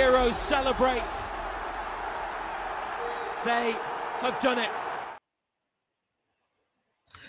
heroes celebrate. They have done it.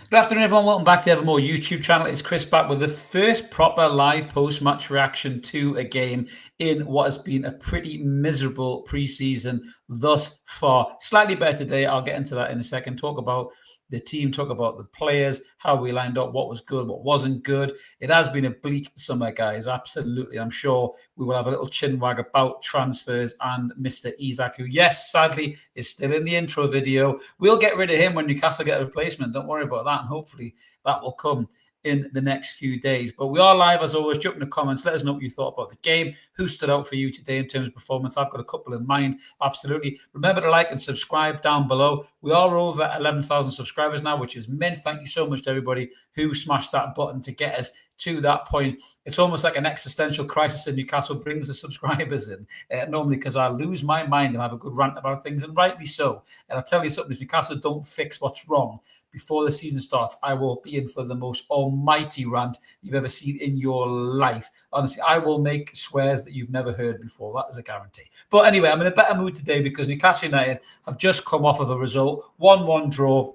Good afternoon, everyone. Welcome back to Evermore YouTube channel. It's Chris back with the first proper live post-match reaction to a game in what has been a pretty miserable pre-season thus far. Slightly better today. I'll get into that in a second. Talk about the team, talk about the players, how we lined up, what was good, what wasn't good. It has been a bleak summer, guys. Absolutely. I'm sure we will have a little chin wag about transfers and Mr. Isak, who, yes, sadly, is still in the intro video. We'll get rid of him when Newcastle get a replacement. Don't worry about that. And hopefully that will come in the next few days. But we are live, as always. Jump in the comments. Let us know what you thought about the game. Who stood out for you today in terms of performance? I've got a couple in mind. Absolutely. Remember to like and subscribe down below. We are over 11,000 subscribers now, which is mint. Thank you so much to everybody who smashed that button to get us to that point. It's almost like an existential crisis in Newcastle brings the subscribers in. Normally, because I lose my mind and have a good rant about things, and rightly so. And I'll tell you something, if Newcastle don't fix what's wrong before the season starts, I will be in for the most almighty rant you've ever seen in your life. Honestly, I will make swears that you've never heard before. That is a guarantee. But anyway, I'm in a better mood today because Newcastle United have just come off of a result, 1-1 draw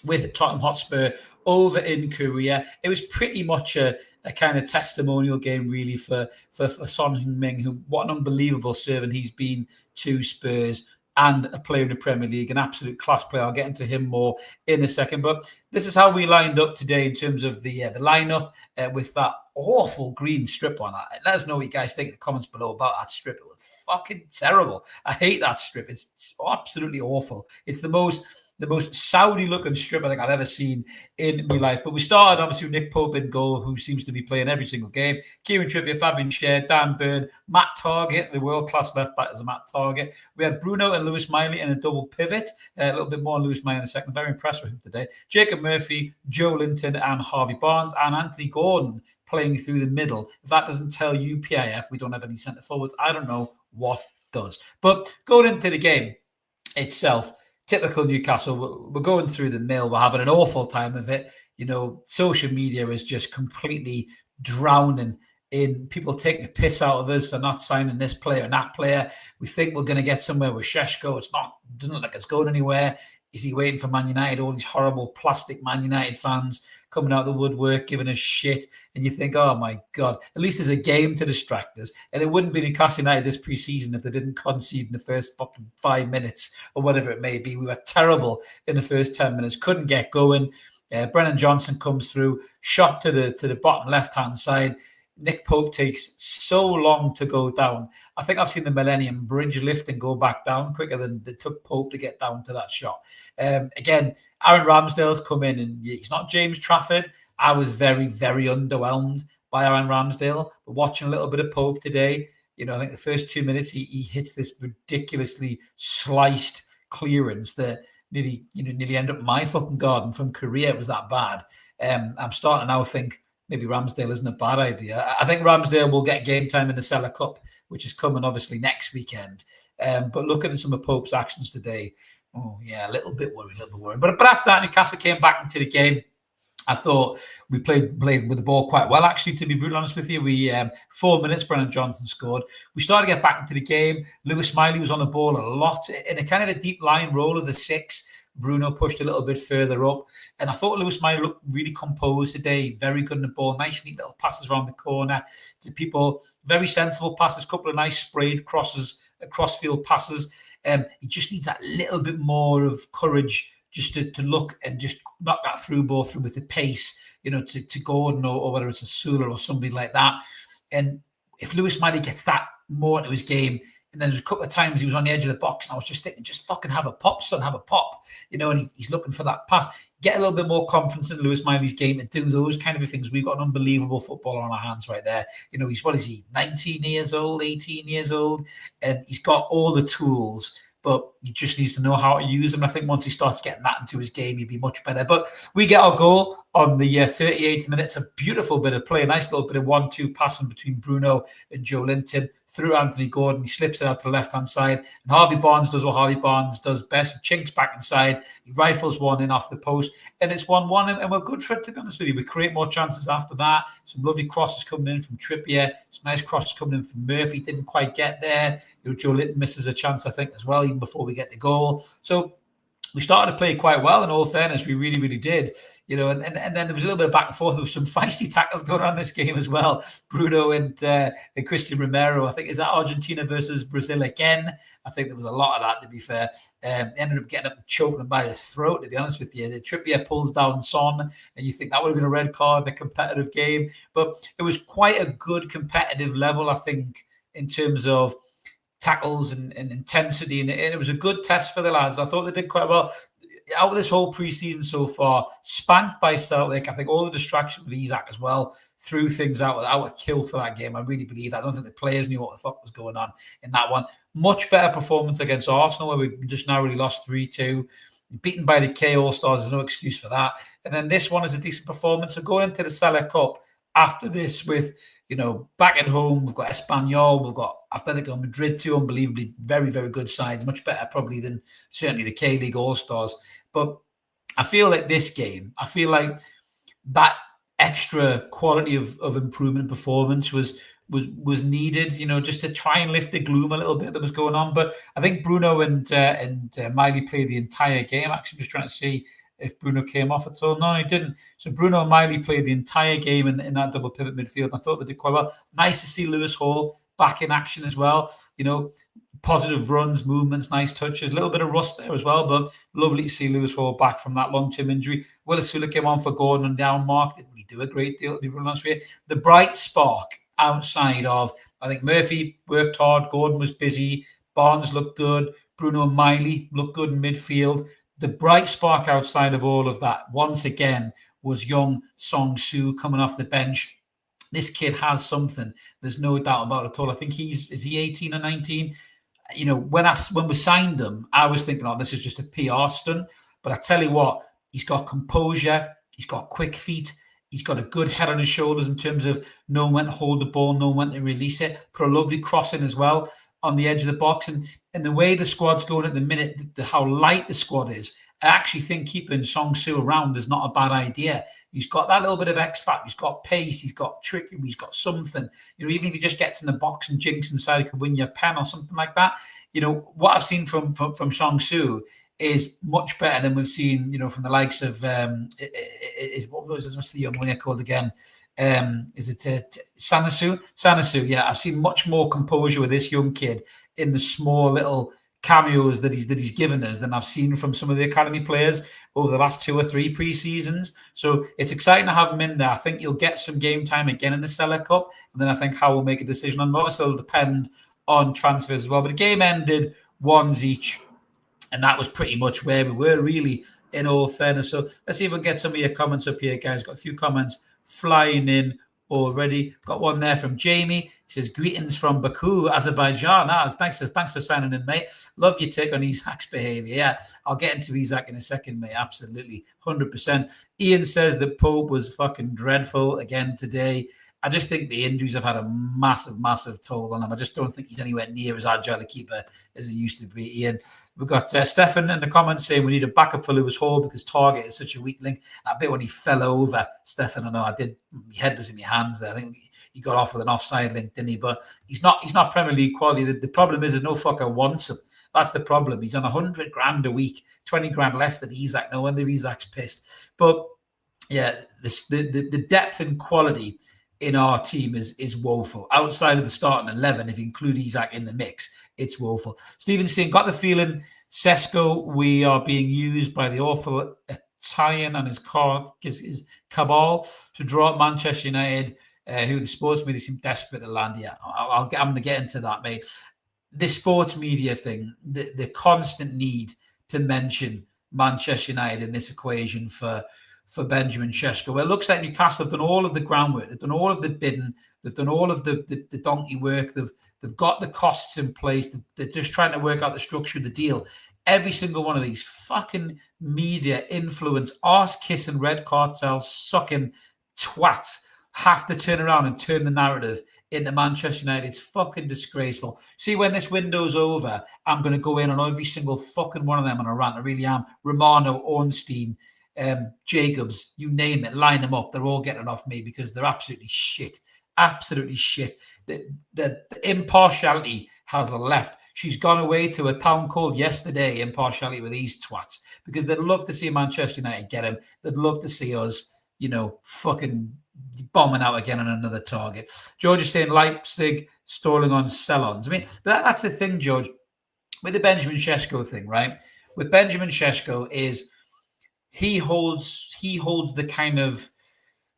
with Tottenham Hotspur over in Korea. It was pretty much a kind of testimonial game, really, for Son Heung-min, who, what an unbelievable servant he's been to Spurs, and a player in the Premier League, an absolute class player. I'll get into him more in a second. But this is how we lined up today in terms of the lineup with that awful green strip on. Let us know what you guys think in the comments below about that strip. It was fucking terrible. I hate that strip. It's absolutely awful. It's the most Saudi-looking strip I think I've ever seen in my life. But we started, obviously, with Nick Pope in goal, who seems to be playing every single game. Kieran Trippier, Fabian Schär, Dan Burn, Matt Targett, the world-class left-back is a Matt Targett. We had Bruno and Lewis Miley in a double pivot. A little bit more on Lewis Miley in a second. Very impressed with him today. Jacob Murphy, Joe Linton, and Harvey Barnes, and Anthony Gordon playing through the middle. If that doesn't tell you, PIF, we don't have any centre-forwards, I don't know what does. But going into the game itself, typical Newcastle, we're going through the mill. We're having an awful time of it. You know, social media is just completely drowning in people taking the piss out of us for not signing this player and that player. We think we're going to get somewhere with Sesko. Doesn't look like it's going anywhere. Is he waiting for Man United? All these horrible plastic Man United fans coming out of the woodwork, giving us shit. And you think, oh my God, at least there's a game to distract us. And it wouldn't be Newcastle United this pre-season if they didn't concede in the first 5 minutes or whatever it may be. We were terrible in the first 10 minutes, couldn't get going. Brennan Johnson comes through, shot to the bottom left-hand side. Nick Pope takes so long to go down. I think I've seen the Millennium Bridge lift and go back down quicker than it took Pope to get down to that shot. Again, Aaron Ramsdale's come in, and he's not James Trafford. I was very, very underwhelmed by Aaron Ramsdale. But watching a little bit of Pope today, you know, I think the first 2 minutes he hits this ridiculously sliced clearance that nearly ended up in my fucking garden from Korea. It was that bad. I'm starting to now think, maybe Ramsdale isn't a bad idea. I think Ramsdale will get game time in the Cellar Cup, which is coming obviously next weekend. But looking at some of Pope's actions today, oh yeah, a little bit worried. But after that, Newcastle came back into the game. I thought we played with the ball quite well, actually, to be brutally honest with you. We 4 minutes, Brennan Johnson scored. We started to get back into the game. Lewis Miley was on the ball a lot in a kind of a deep line role of the 6. Bruno pushed a little bit further up. And I thought Lewis Miley looked really composed today. Very good in the ball. Nice, neat little passes around the corner to people. Very sensible passes. Couple of nice sprayed crosses, cross-field passes. He just needs that little bit more of courage just to look and just knock that through ball through with the pace, you know, to Gordon or whether it's a Sula or somebody like that. And if Lewis Miley gets that more into his game, and then there's a couple of times he was on the edge of the box, and I was just thinking, just fucking have a pop, son, have a pop. You know, and he's looking for that pass. Get a little bit more confidence in Lewis Miley's game and do those kind of things. We've got an unbelievable footballer on our hands right there. You know, what is he, 19 years old, 18 years old? And he's got all the tools. But He just needs to know how to use them. I think once he starts getting that into his game, he'll be much better. But we get our goal on the 38th minute. It's a beautiful bit of play, a nice little bit of 1-2 passing between Bruno and Joe Linton through Anthony Gordon. He slips it out to the left-hand side. And Harvey Barnes does what Harvey Barnes does best. He chinks back inside. He rifles one in off the post. And it's 1-1. And we're good for it, to be honest with you. We create more chances after that. Some lovely crosses coming in from Trippier. Some nice crosses coming in from Murphy. Didn't quite get there. Joe Linton misses a chance, I think, as well, even before we get the goal. So we started to play quite well, in all fairness. We really, really did. And then there was a little bit of back and forth. There was some feisty tackles going on in this game as well. Bruno and Christian Romero. I think, is that Argentina versus Brazil again? I think there was a lot of that, to be fair. Ended up getting up and choking him by the throat, to be honest with you. The Trippier pulls down Son, and you think that would have been a red card in a competitive game. But it was quite a good competitive level, I think, in terms of tackles and intensity, and it was a good test for the lads. I thought they did quite well. Out of this whole preseason so far, spanked by Celtic. I think all the distraction with Isak as well threw things out of kilt for that game. I really believe that. I don't think the players knew what the fuck was going on in that one. Much better performance against Arsenal, where we just now really lost 3-2. Beaten by the K All-Stars, there's no excuse for that. And then this one is a decent performance. So going into the Salah Cup after this with, back at home, we've got Espanyol, we've got Atletico Madrid, two unbelievably very, very good sides, much better probably than certainly the K-League All-Stars. But I feel like this game, that extra quality of improvement and performance was needed, just to try and lift the gloom a little bit that was going on. But I think Bruno and Miley played the entire game. Actually, I'm just trying to see if Bruno came off at all. No, he didn't. So Bruno and Miley played the entire game in that double pivot midfield. I thought they did quite well. Nice to see Lewis Hall back in action as well. Positive runs, movements, nice touches. A little bit of rust there as well, but lovely to see Lewis Hall back from that long-term injury. Willis Fuller came on for Gordon and down mark. Didn't really do a great deal, to be honest with you. The bright spark outside of, I think Murphy worked hard, Gordon was busy, Barnes looked good, Bruno and Miley looked good in midfield. The bright spark outside of all of that, once again, was young Song-Soo coming off the bench. This kid has something. There's no doubt about it at all. I think is he 18 or 19? When we signed him, I was thinking, this is just a PR stunt. But I tell you what, he's got composure. He's got quick feet. He's got a good head on his shoulders in terms of knowing when to hold the ball, knowing when to release it. Put a lovely cross in as well on the edge of the box. And the way the squad's going at the minute, how light the squad is, I actually think keeping Song-Soo around is not a bad idea. He's got that little bit of X-factor. He's got pace. He's got trickery. He's got something. Even if he just gets in the box and jinks inside, he could win you a pen or something like that. What I've seen from Song-Soo is much better than we've seen, from the likes of what's the young winger called again? Is it Sanasu? Sanasu, yeah. I've seen much more composure with this young kid in the small little cameos that he's given us than I've seen from some of the academy players over the last 2 or 3 pre-seasons. So it's exciting to have him in there. I think you'll get some game time again in the Seller Cup, and then I think Howe will make a decision on. Obviously, it'll depend on transfers as well. But the game ended 1s each, and that was pretty much where we were, really, in all fairness. So let's see if we can get some of your comments up here, guys. Got a few comments flying in already. Got one there from Jamie. He says, greetings from Baku, Azerbaijan. Thanks for signing in, mate. Love your take on Isak's behaviour. Yeah, I'll get into Isak in a second, mate. Absolutely, 100%. Ian says that Pope was fucking dreadful again today. I just think the injuries have had a massive, massive toll on him. I just don't think he's anywhere near as agile a keeper as he used to be, Ian. We've got Stefan in the comments saying we need a backup for Lewis Hall because Target is such a weak link. I bet when he fell over, Stefan, my head was in my hands there. I think he got off with an offside link, didn't he? But he's not Premier League quality. The problem is there's no fucker wants him. That's the problem. He's on 100 grand a week, 20 grand less than Isak. No wonder Isak's pissed. But yeah, the depth and quality in our team is woeful. Outside of the starting 11, if you include Isak in the mix, it's woeful. Stephen saying, got the feeling, Sesko, we are being used by the awful Italian and his cabal to draw up Manchester United, who the sports media seem desperate to land. Yeah, I'm going to get into that, mate. The sports media thing, the constant need to mention Manchester United in this equation for Benjamin Sesko. Well, it looks like Newcastle have done all of the groundwork. They've done all of the bidding. They've done all of the donkey work. They've got the costs in place. They're just trying to work out the structure of the deal. Every single one of these fucking media influence, arse-kissing, red cartel sucking twats have to turn around and turn the narrative into Manchester United. It's fucking disgraceful. See, when this window's over, I'm going to go in on every single fucking one of them on a rant. I really am. Romano, Ornstein, Jacobs, you name it, line them up. They're all getting off me because they're absolutely shit. Absolutely shit. The impartiality has left. She's gone away to a town called yesterday, impartiality with these twats, because they'd love to see Manchester United get him. They'd love to see us, fucking bombing out again on another target. George is saying Leipzig stalling on sell-ons. I mean, but that's the thing, George, with the Benjamin Sesko thing, right? With Benjamin Sesko is he holds the kind of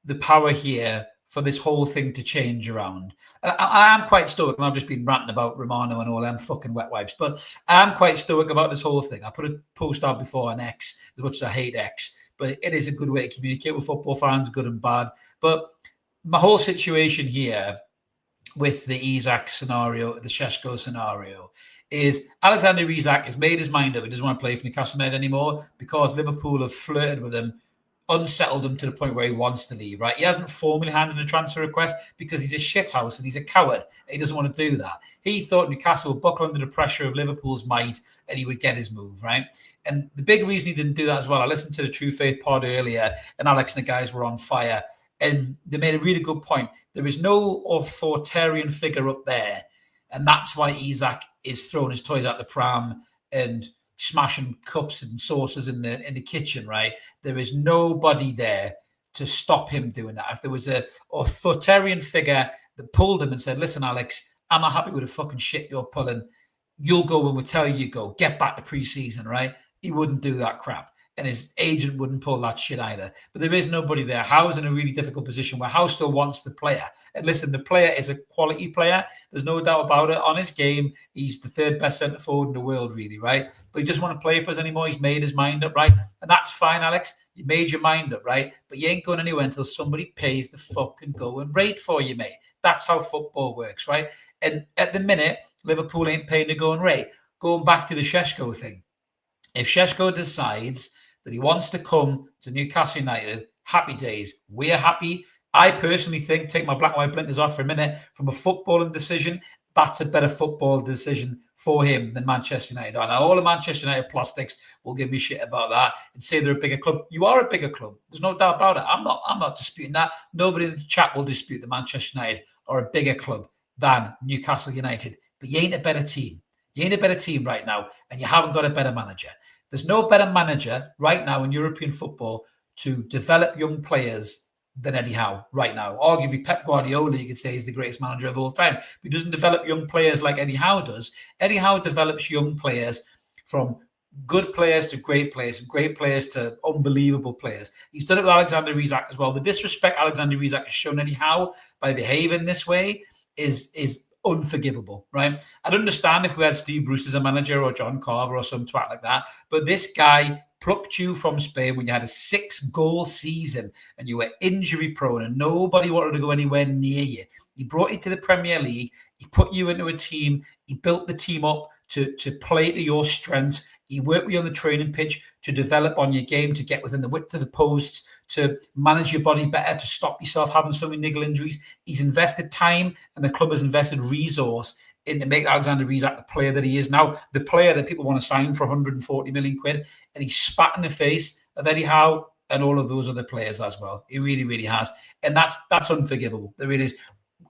the power here for this whole thing to change around. I am quite stoic, and I've just been ranting about Romano and all them fucking wet wipes, but I am quite stoic about this whole thing. I put a post out before on X, as much as I hate X, but it is a good way to communicate with football fans, good and bad. But my whole situation here with the Isak scenario, the Sesko scenario, is Alexander Isak has made his mind up. He doesn't want to play for Newcastle United anymore because Liverpool have flirted with him, unsettled him to the point where he wants to leave, right? He hasn't formally handed a transfer request because he's a shithouse and he's a coward. He doesn't want to do that. He thought Newcastle would buckle under the pressure of Liverpool's might and he would get his move, right? And the big reason he didn't do that as well, I listened to the True Faith pod earlier and Alex and the guys were on fire and they made a really good point. There is no authoritarian figure up there, and that's why Isak is throwing his toys out the pram and smashing cups and saucers in the kitchen, right? There is nobody there to stop him doing that. If there was a authoritarian figure that pulled him and said, listen, Alex, I'm not happy with the fucking shit you're pulling. You'll go when we tell you go. Get back to pre-season, right? He wouldn't do that crap. And his agent wouldn't pull that shit either. But there is nobody there. Howe's in a really difficult position where Howe still wants the player. And listen, the player is a quality player. There's no doubt about it. On his game, he's the third best centre forward in the world, really, right? But he doesn't want to play for us anymore. He's made his mind up, right? And that's fine, Alex. You made your mind up, right? But you ain't going anywhere until somebody pays the fucking going rate for you, mate. That's how football works, right? And at the minute, Liverpool ain't paying the going rate. Going back to the Sesko thing. If Sesko decides that he wants to come to Newcastle United, happy days. We're happy. I personally think, take my black and white blinkers off for a minute, from a footballing decision, that's a better football decision for him than Manchester United are. Now, all the Manchester United plastics will give me shit about that and say they're a bigger club. You are a bigger club. There's no doubt about it. I'm not disputing that. Nobody in the chat will dispute that Manchester United are a bigger club than Newcastle United. But you ain't a better team. You ain't a better team right now, and you haven't got a better manager. There's no better manager right now in European football to develop young players than Eddie Howe right now. Arguably, Pep Guardiola, you could say, is the greatest manager of all time. But he doesn't develop young players like Eddie Howe does. Eddie Howe develops young players from good players to great players, and great players to unbelievable players. He's done it with Alexander Isak as well. The disrespect Alexander Isak has shown Eddie Howe by behaving this way is unforgivable, right? I'd understand if we had Steve Bruce as a manager or John Carver or some twat like that, but this guy plucked you from Spain when you had a 6-goal season and you were injury prone and nobody wanted to go anywhere near you. He brought you to the Premier League. He put you into a team. He built the team up to play to your strengths. He worked with you on the training pitch to develop on your game, to get within the width of the posts, to manage your body better, to stop yourself having so many niggle injuries. He's invested time and the club has invested resource in to make Alexander Isak the player that he is now, the player that people want to sign for 140 million quid. And he's spat in the face of Eddie Howe and all of those other players as well. He really, really has. And that's unforgivable. There really is.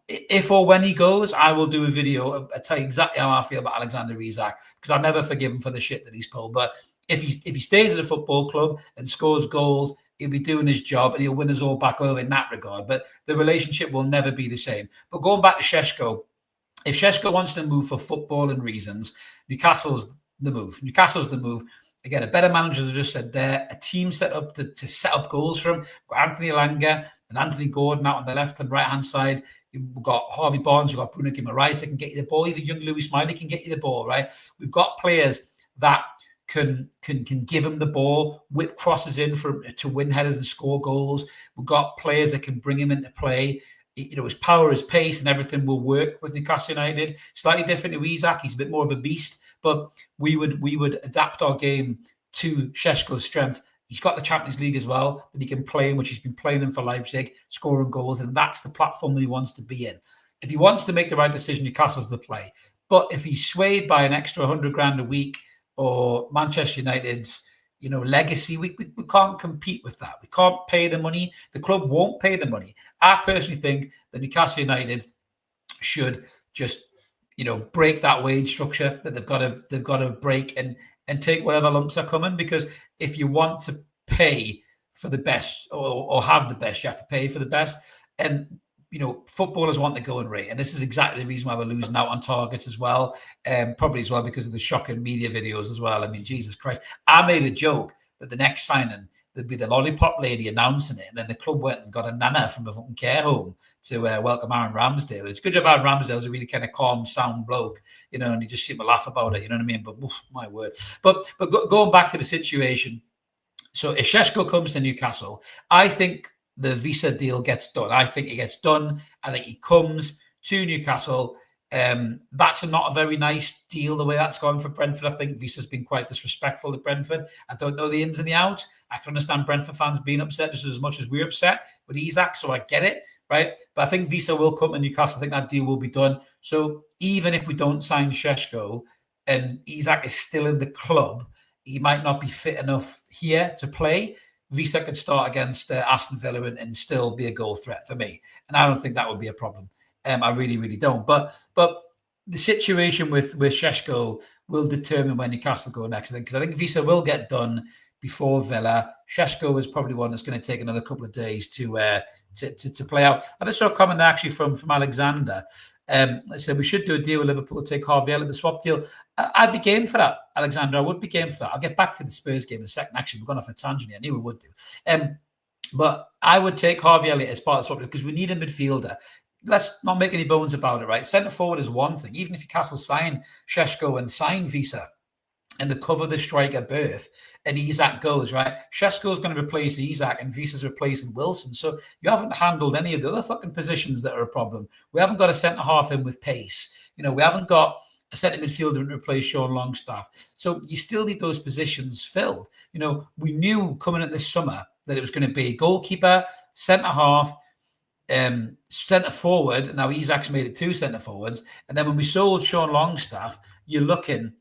If or when he goes, I will do a video. I'll tell you exactly how I feel about Alexander Isak, because I'll never forgive him for the shit that he's pulled. But if he stays at a football club and scores goals, he'll be doing his job and he'll win us all back over in that regard. But the relationship will never be the same. But going back to Sesko, if Sesko wants to move for footballing reasons, Newcastle's the move. Newcastle's the move. Again, a better manager, as I just said there, a team set up to set up goals for him. We've got Anthony Elanga and Anthony Gordon out on the left and right-hand side. We've got Harvey Barnes, we've got Bruno Guimaraes that can get you the ball. Even young Louis Smiley can get you the ball, right? We've got players that can give him the ball, whip crosses in to win headers and score goals. We've got players that can bring him into play. his power, his pace, and everything will work with Newcastle United. Slightly different to Isak. He's a bit more of a beast, but we would adapt our game to Sesko's strength. He's got the Champions League as well that he can play in, which he's been playing in for Leipzig, scoring goals, and that's the platform that he wants to be in. If he wants to make the right decision, Newcastle's the play. But if he's swayed by an extra 100 grand a week or Manchester United's, legacy, we can't compete with that. We can't pay the money. The club won't pay the money. I personally think that Newcastle United should just, break that wage structure that they've got to break and take whatever lumps are coming. Because if you want to pay for the best or have the best, you have to pay for the best. And footballers want the going rate, and this is exactly the reason why we're losing out on targets as well. Probably as well because of the shocking media videos as well. I mean, Jesus Christ! I made a joke that the next signing there'd be the lollipop lady announcing it, and then the club went and got a nana from a fucking care home to welcome Aaron Ramsdale. It's a good job Aaron Ramsdale's a really kind of calm, sound bloke, and he just seemed to laugh about it. You know what I mean? But my word! But going back to the situation, so if Sesko comes to Newcastle, I think the visa deal gets done. I think it gets done. I think he comes to Newcastle. That's not a very nice deal, the way that's gone for Brentford. I think Visa's been quite disrespectful to Brentford. I don't know the ins and the outs. I can understand Brentford fans being upset just as much as we're upset with Isak, so I get it, right? But I think Visa will come to Newcastle. I think that deal will be done. So even if we don't sign Sesko and Isak is still in the club, he might not be fit enough here to play. Visa could start against Aston Villa and still be a goal threat for me. And I don't think that would be a problem. I really, really don't. But the situation with Sesko will determine when Newcastle go next, I think, because I think Visa will get done before Villa. Sesko is probably one that's going to take another couple of days to play out. I just saw a comment actually from Alexander. I said we should do a deal with Liverpool to take Harvey the swap deal. I'd be game for that, Alexander. I would be game for that. I'll get back to the Spurs game in a second. Actually, we're going off a tangent here. I knew we would do. But I would take Harvey Elliott as part of the swap deal because we need a midfielder. Let's not make any bones about it, right? Centre forward is one thing. Even if Newcastle sign Sesko and sign Visa and they cover the striker berth and Isak goes, right? Sesko's going to replace Isak and Visa's replacing Wilson. So you haven't handled any of the other fucking positions that are a problem. We haven't got a centre-half in with pace. We haven't got a centre midfielder to replace Sean Longstaff. So you still need those positions filled. We knew coming in this summer that it was going to be goalkeeper, centre-half, centre forward. Now Isak's made it 2 centre forwards, and then when we sold Sean Longstaff, you're looking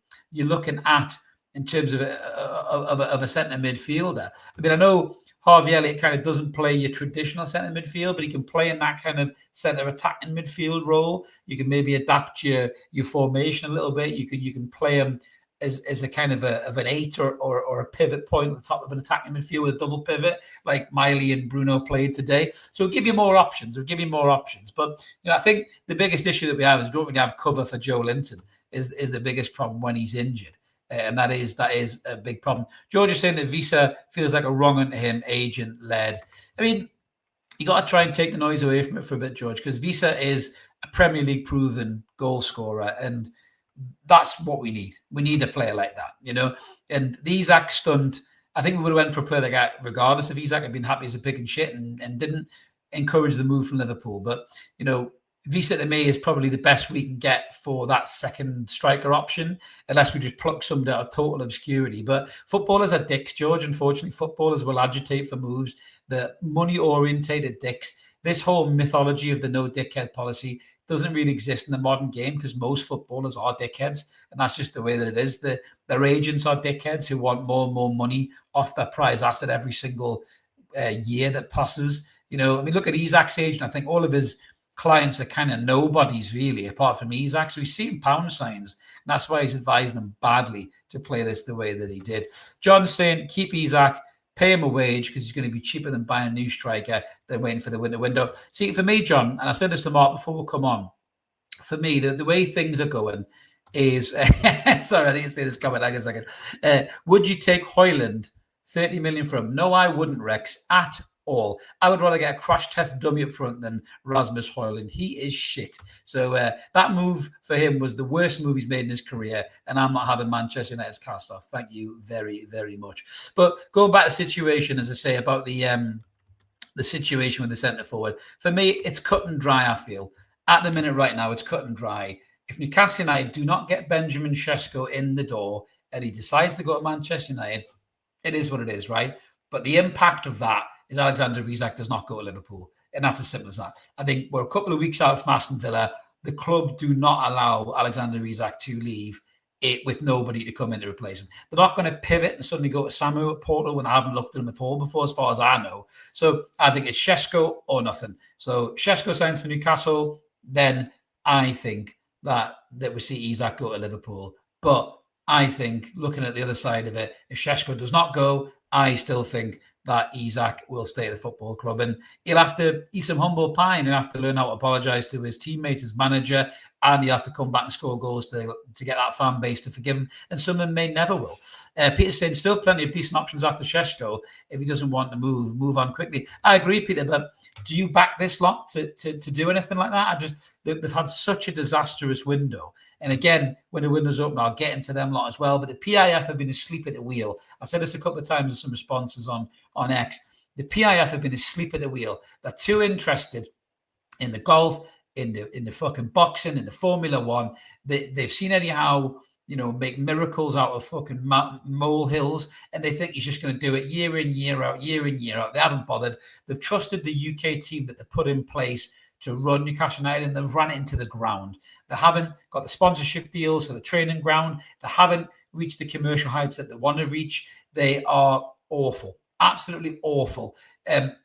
at in terms of a centre midfielder. I mean, I know Harvey Elliott kind of doesn't play your traditional centre midfield, but he can play in that kind of centre attacking midfield role. You can maybe adapt your formation a little bit. You can play him as a kind of an 8 or a pivot point at the top of an attacking midfield with a double pivot, like Miley and Bruno played today. So it'll give you more options. But I think the biggest issue that we have is we don't really have cover for Joe Linton. Is the biggest problem when he's injured, and that is a big problem. George is saying that Visa feels like a wrong unto him, agent led. I mean, you got to try and take the noise away from it for a bit, George, because Visa is a Premier League proven goal scorer, and that's what we need. We need a player like that, And the Isak stunt, I think we would have went for a player like that regardless if Isak had been happy as a pig and shit and didn't encourage the move from Liverpool. But, Visa to me is probably the best we can get for that second striker option, unless we just pluck somebody out of total obscurity. But footballers are dicks, George. Unfortunately, footballers will agitate for moves. The money-orientated dicks. This whole mythology of the no dickhead policy doesn't really exist in the modern game because most footballers are dickheads, and that's just the way that it is. Their agents are dickheads who want more and more money off their prize asset every single year that passes. Look at Isak's agent. I think all of his clients are kind of nobodies, really, apart from Isak. So he's seeing pound signs, and that's why he's advising them badly to play this the way that he did. John's saying, keep Isak, pay him a wage because he's going to be cheaper than buying a new striker than waiting for the window. See, for me, John, and I said this to Mark before we come on, for me, the way things are going is... sorry, I didn't say this comment. Hang on a second. Would you take Højlund, 30 million from him? No, I wouldn't, Rex, at all. I would rather get a crash test dummy up front than Rasmus Højlund. He is shit. So that move for him was the worst move he's made in his career, and I'm not having Manchester United's cast off. Thank you very, very much. But going back to the situation, as I say, about the the situation with the centre forward. For me, it's cut and dry, I feel. At the minute right now, it's cut and dry. If Newcastle United do not get Benjamin Sesko in the door and he decides to go to Manchester United, it is what it is, right? But the impact of that is Alexander Isak does not go to Liverpool. And that's as simple as that. I think we're a couple of weeks out from Aston Villa. The club do not allow Alexander Isak to leave it with nobody to come in to replace him. They're not going to pivot and suddenly go to Samu at Porto when I haven't looked at him at all before, as far as I know. So I think it's Sesko or nothing. So Sesko signs for Newcastle, then I think that we see Isak go to Liverpool. But I think, looking at the other side of it, if Sesko does not go, I still think that Isak will stay at the football club, and he'll have to eat some humble pie, and he'll have to learn how to apologise to his teammates, his manager, and he'll have to come back and score goals to get that fan base to forgive him. And some of them may never will. Peter's saying still plenty of decent options after Sesko. If he doesn't want to move on quickly. I agree, Peter, but do you back this lot to do anything like that? They've had such a disastrous window. And again, when the window's open, I'll get into them lot as well. But the PIF have been asleep at the wheel. I said this a couple of times in some responses on X. The PIF have been asleep at the wheel. They're too interested in the golf, in the fucking boxing, in the Formula One. They've seen Eddie Howe, make miracles out of fucking molehills, and they think he's just going to do it year in, year out, year in, year out. They haven't bothered. They've trusted the UK team that they put in place to run Newcastle United, and they've run it into the ground. They haven't got the sponsorship deals for the training ground. They haven't reached the commercial heights that they want to reach. They are awful, absolutely awful. The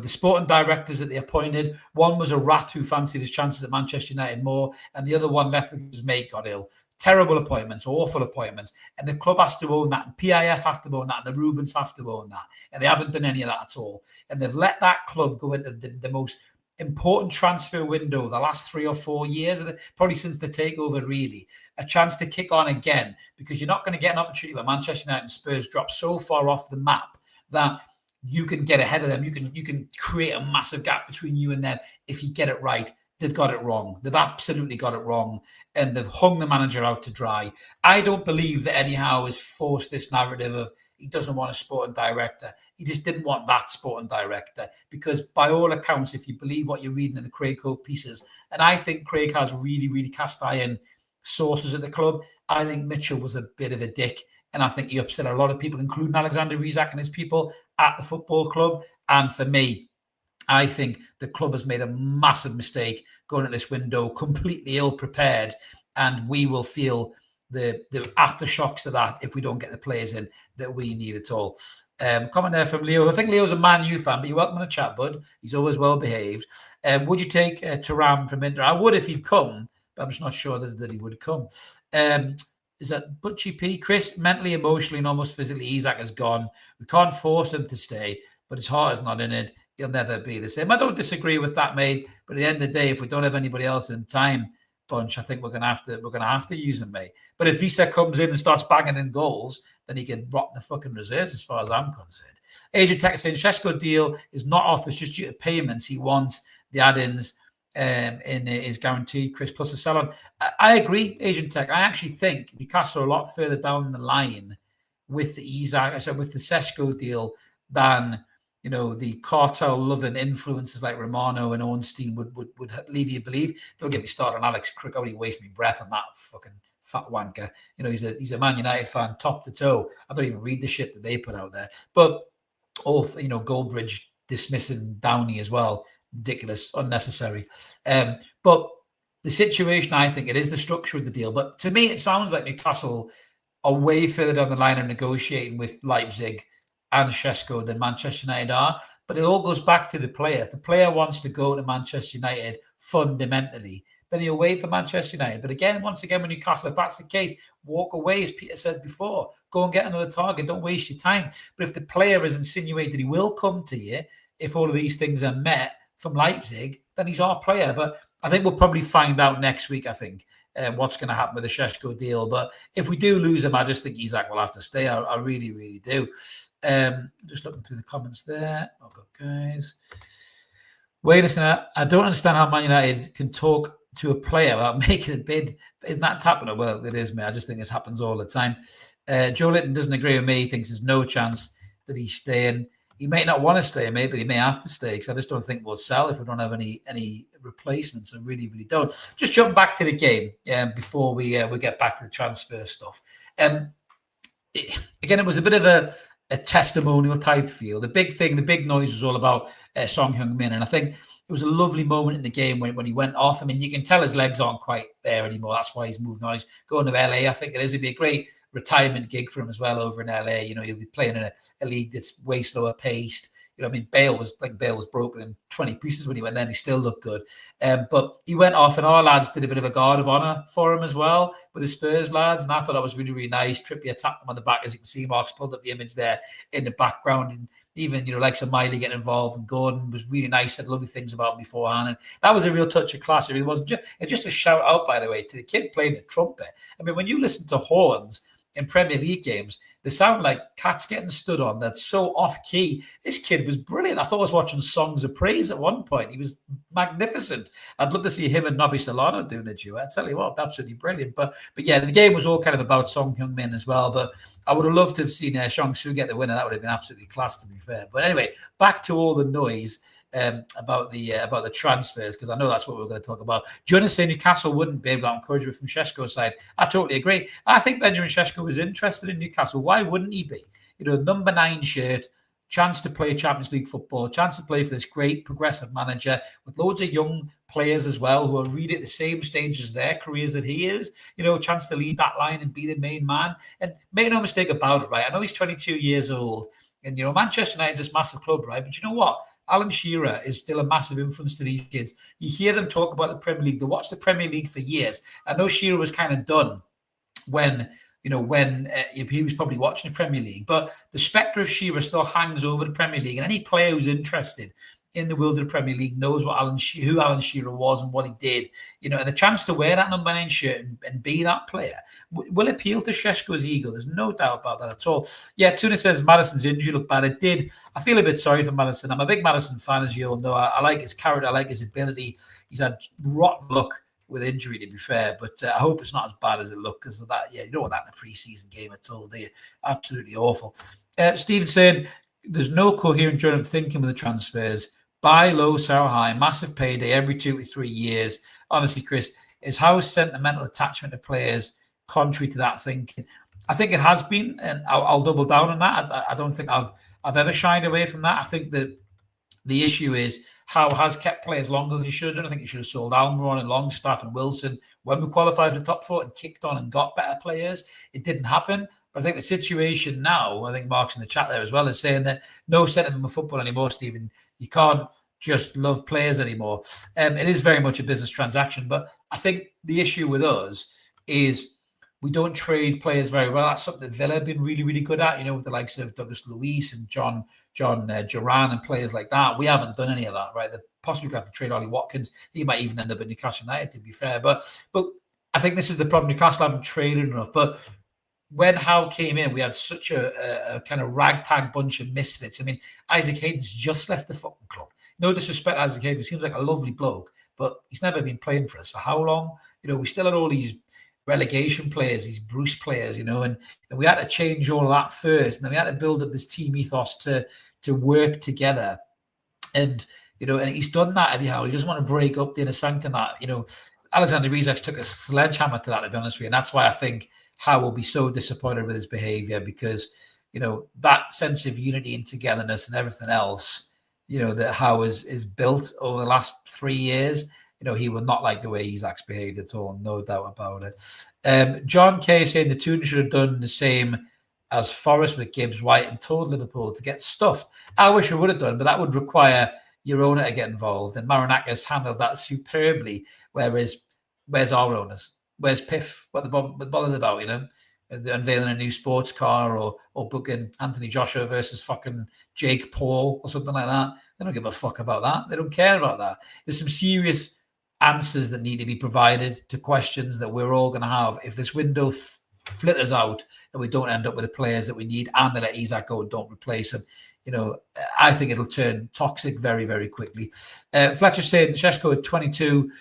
sporting directors that they appointed, one was a rat who fancied his chances at Manchester United more, and the other one left because his mate got ill. Terrible appointments, awful appointments. And the club has to own that, and PIF have to own that, and the Rubens have to own that. And they haven't done any of that at all. And they've let that club go into the most important transfer window the last 3 or 4 years, probably since the takeover, really, a chance to kick on again, because you're not going to get an opportunity where Manchester United and Spurs drop so far off the map that you can get ahead of them. You can create a massive gap between you and them if you get it right. They've got it wrong. They've absolutely got it wrong, and they've hung the manager out to dry. I don't believe that Eddie Howe has forced this narrative of he doesn't want a sporting director. He just didn't want that sporting director, because by all accounts, if you believe what you're reading in the Craig Cope pieces, and I think Craig has really, really cast iron sources at the club, I think Mitchell was a bit of a dick. And I think he upset a lot of people, including Alexander Isak and his people at the football club. And for me, I think the club has made a massive mistake going at this window, completely ill-prepared, and we will feel the aftershocks of that if we don't get the players in that we need at all. Comment there from Leo. I think Leo's a Man U fan, but you're welcome to chat, bud. He's always well behaved. Would you take Thuram from Inter? I would if he'd come, but I'm just not sure that he would come. Is that Butchie P? Chris, mentally, emotionally, and almost physically, Isak has gone. We can't force him to stay, but his heart is not in it. He'll never be the same. I don't disagree with that, mate. But at the end of the day, if we don't have anybody else in time, Bunch, I think we're gonna have to use him, mate. But if Visa comes in and starts banging in goals, then he can rot the fucking reserves, as far as I'm concerned. Agent Tech saying Sesko deal is not off; it's just due to payments. He wants the add-ins in his guaranteed, Chris, plus a sell-on. I agree, Agent Tech. I actually think Newcastle are a lot further down the line with the with the Sesko deal than the cartel-loving influences like Romano and Ornstein would leave you believe. Don't get me started on Alex Crook. I only waste my breath on that fucking fat wanker. He's a Man United fan, top to toe. I don't even read the shit that they put out there. But Goldbridge dismissing Downey as well. Ridiculous, unnecessary. But the situation, I think, it is the structure of the deal. But to me, it sounds like Newcastle are way further down the line of negotiating with Leipzig and Sesko than Manchester United are. But it all goes back to the player. If the player wants to go to Manchester United fundamentally, then he'll wait for Manchester United. But once again, with Newcastle, if that's the case, walk away, as Peter said before. Go and get another target. Don't waste your time. But if the player has insinuated he will come to you, if all of these things are met from Leipzig, then he's our player. But I think we'll probably find out next week, what's going to happen with the Sesko deal. But if we do lose him, I just think Isak will have to stay. I really, really do. Just looking through the comments there. Oh, God, guys. Wait a second. I don't understand how Man United can talk to a player without making a bid. Isn't that happening? Well, it is, mate. I just think this happens all the time. Joe Litton doesn't agree with me. He thinks there's no chance that he's staying. he may not want to stay, maybe he may have to stay, because I just don't think we'll sell if we don't have any replacements. I really, really don't. Just jump back to the game before we get back to the transfer stuff. Again, it was a bit of a testimonial type feel. The big noise was all about Son Heung-min, and I think it was a lovely moment in the game when he went off. I mean, you can tell his legs aren't quite there anymore. That's why he's moving on. He's going to LA. I think it is. It'd be a great retirement gig for him as well over in LA. You know, he'll be playing in a league that's way slower paced. You know, I mean, Bale was broken in 20 pieces when he went there, and he still looked good. But he went off, and our lads did a bit of a guard of honour for him as well with the Spurs lads, and I thought that was really, really nice. Trippier tapped him on the back, as you can see. Mark's pulled up the image there in the background, and even, you know, like some Miley getting involved, and Gordon was really nice, said lovely things about him beforehand, and that was a real touch of class. It really wasn't just a shout out, by the way, to the kid playing the trumpet. I mean, when you listen to horns in Premier League games, they sound like cats getting stood on. That's so off key. This kid was brilliant. I thought I was watching Songs of Praise at one point. He was magnificent. I'd love to see him and Nobby Solano doing a duet. I tell you what, absolutely brilliant. But yeah, the game was all kind of about Son Heung-min as well. But I would have loved to have seen Seong-su get the winner. That would have been absolutely class, to be fair. But anyway, back to all the noise about the transfers, because I know that's what we're going to talk about. Jonas saying Newcastle wouldn't be able to encourage it from Sesko's side. I totally agree. I think Benjamin Sesko was interested in Newcastle. Why wouldn't he be? You know, number 9 shirt, chance to play Champions League football, chance to play for this great progressive manager with loads of young players as well who are really at the same stage as their careers that he is. You know, chance to lead that line and be the main man. And make no mistake about it, right? I know he's 22 years old, and you know, Manchester United's this massive club, right? But you know what? Alan Shearer is still a massive influence to these kids. You hear them talk about the Premier League. They watched the Premier League for years. I know Shearer was kind of done when he was probably watching the Premier League, but the spectre of Shearer still hangs over the Premier League. And any player who's interested in the world of the Premier League knows who Alan Shearer was and what he did. You know, and the chance to wear that number 9 shirt and be that player will appeal to Sesko's ego. There's no doubt about that at all. Yeah, Tuna says Maddison's injury looked bad. It did. I feel a bit sorry for Maddison. I'm a big Maddison fan, as you all know. I like his character. I like his ability. He's had rotten luck with injury, to be fair, but I hope it's not as bad as it looked, because of that. Yeah, you don't want that in a pre-season game at all, do you? Absolutely awful. Stephen saying there's no coherent journey of thinking with the transfers. Buy low, sell high, massive payday every 2 to 3 years. Honestly, Chris, is Howe's sentimental attachment to players contrary to that thinking? I think it has been, and I'll double down on that. I don't think I've ever shied away from that. I think that the issue is Howe has kept players longer than he should have done. I think he should have sold Almiron and Longstaff and Wilson when we qualified for the top 4 and kicked on and got better players. It didn't happen. But I think the situation now, I think Mark's in the chat there as well, is saying that no sentiment of football anymore, Stephen. You can't just love players anymore. It is very much a business transaction. But I think the issue with us is we don't trade players very well. That's something that Villa have been really, really good at, you know, with the likes of Douglas Luiz and John Duran and players like that. We haven't done any of that, right? They're possibly going to have to trade Ollie Watkins. He might even end up at Newcastle United, to be fair. But I think this is the problem. Newcastle haven't traded enough. But when Howe came in, we had such a kind of ragtag bunch of misfits. I mean, Isaac Hayden's just left the fucking club. No disrespect, Isaac Hayden. He seems like a lovely bloke, but he's never been playing for us for how long? You know, we still had all these relegation players, these Bruce players, you know, and we had to change all of that first. And then we had to build up this team ethos to work together. And, you know, and he's done that anyhow. He doesn't want to break up the inner sanctum that, you know, Alexander Isak took a sledgehammer to that, to be honest with you. And that's why I think Howe will be so disappointed with his behavior, because, you know, that sense of unity and togetherness and everything else, you know, that Howe is built over the last 3 years, you know, he will not like the way Isak's behaved at all, no doubt about it. John Kay saying the Toon should have done the same as Forest with Gibbs, White, and told Liverpool to get stuffed. I wish I would have done, but that would require your owner to get involved. And Marinakis handled that superbly. Whereas, where's our owners? Where's Piff? What they're bothered about, you know? They're unveiling a new sports car or booking Anthony Joshua versus fucking Jake Paul or something like that. They don't give a fuck about that. They don't care about that. There's some serious answers that need to be provided to questions that we're all going to have if this window flitters out and we don't end up with the players that we need and they let Isak go and don't replace him. You know, I think it'll turn toxic very, very quickly. Fletcher said Sesko at 22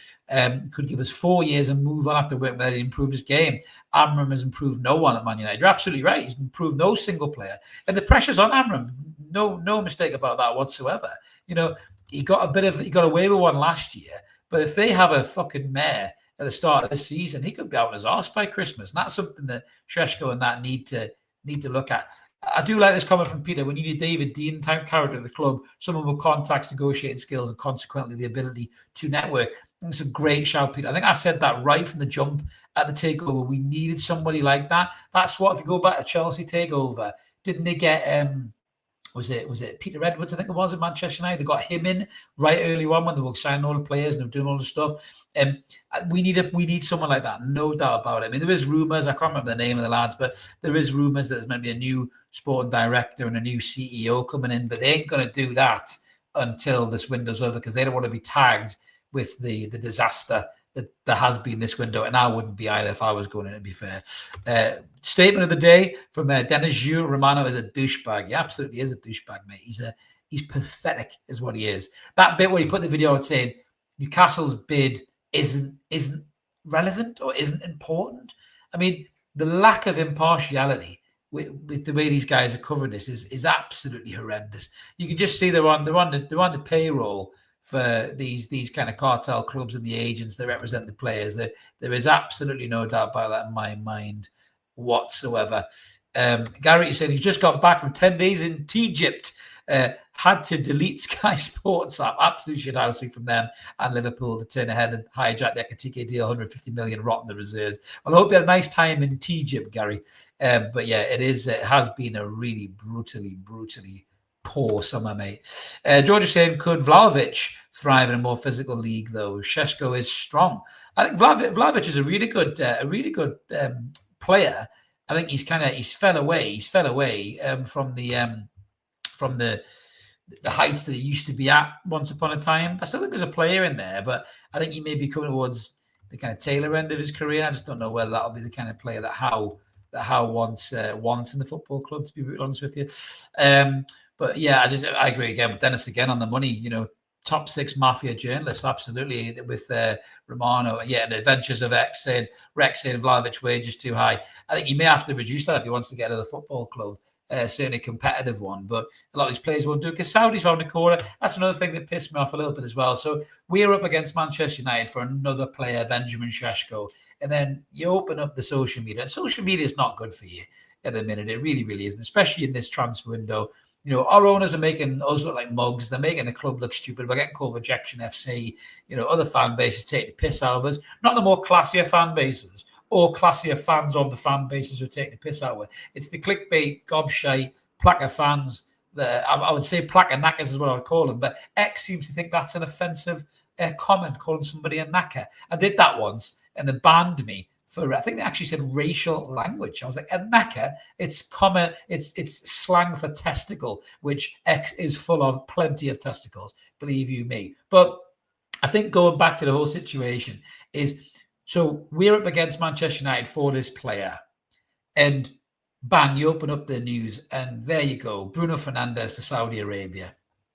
could give us 4 years and move on after working there to improve his game. Amram has improved no one at Man United. You're absolutely right. He's improved no single player. And the pressure's on Amram. no mistake about that whatsoever. You know, he got away with one last year, but if they have a fucking mare at the start of this season, he could be out on his arse by Christmas. And that's something that Sesko and that need to look at. I do like this comment from Peter. We need a David Dean type character at the club, someone with contacts, negotiating skills, and consequently the ability to network. I think it's a great shout, Peter. I think I said that right from the jump at the takeover. We needed somebody like that. That's what, if you go back to Chelsea takeover, didn't they get was it Peter Edwards, I think it was, at Manchester United? They got him in right early on when they were signing all the players and they were doing all the stuff. We need someone like that, no doubt about it. I mean, there is rumours, I can't remember the name of the lads, but there is rumours that there's meant to be a new sporting director and a new CEO coming in, but they ain't going to do that until this window's over, because they don't want to be tagged with the disaster that there has been this window, and I wouldn't be either if I was going in, to be fair. Statement of the day from Dennis Jules: Romano is a douchebag. He absolutely is a douchebag, mate. He's pathetic, is what he is. That bit where he put the video out saying Newcastle's bid isn't relevant or isn't important. I mean, the lack of impartiality with the way these guys are covering this is absolutely horrendous. You can just see they're on the payroll for these kind of cartel clubs and the agents that represent the players. There is absolutely no doubt about that in my mind whatsoever. Gary said he's just got back from 10 days in Egypt. Had to delete Sky Sports app. Absolute shithousing from them and Liverpool to turn ahead and hijack the Ekitike deal, 150 million rot in the reserves. Well, I hope you had a nice time in Egypt, Gary. But yeah, it has been a really brutally poor summer, mate. George is saying, could Vlahovic thrive in a more physical league, though? Sesko is strong. I think Vlahovic is a really good player. I think he's fell away from the heights that he used to be at once upon a time. I still think there's a player in there, but I think he may be coming towards the kind of tailor end of his career. I just don't know whether that'll be the kind of player that Howe wants in the football club, to be really honest with you. But yeah, I agree again with Dennis again on the money. You know, top 6 mafia journalist, absolutely, with Romano. Yeah, the adventures of Rex saying Vlahovic wages too high. I think he may have to reduce that if he wants to get to the football club. Certainly a competitive one, but a lot of these players won't do it because Saudi's round the corner. That's another thing that pissed me off a little bit as well. So we're up against Manchester United for another player, Benjamin Sesko, and then you open up the social media, and social media is not good for you at the minute. It really, really isn't, especially in this transfer window. You know, our owners are making us look like mugs. They're making the club look stupid. We're getting called Rejection FC. You know, other fan bases take the piss out of us. Not the more classier fan bases or classier fans of the fan bases who are taking the piss out of it. It's the clickbait, gobshite, placker fans. I would say placker knackers is what I would call them. But X seems to think that's an offensive comment, calling somebody a knacker. I did that once, and they banned me for, I think they actually said racial language. I was like, a knacker, it's slang for testicle, which X is full of plenty of testicles, believe you me. But I think going back to the whole situation is, so we're up against Manchester United for this player, and bang, you open up the news, and there you go, Bruno Fernandes to Saudi Arabia.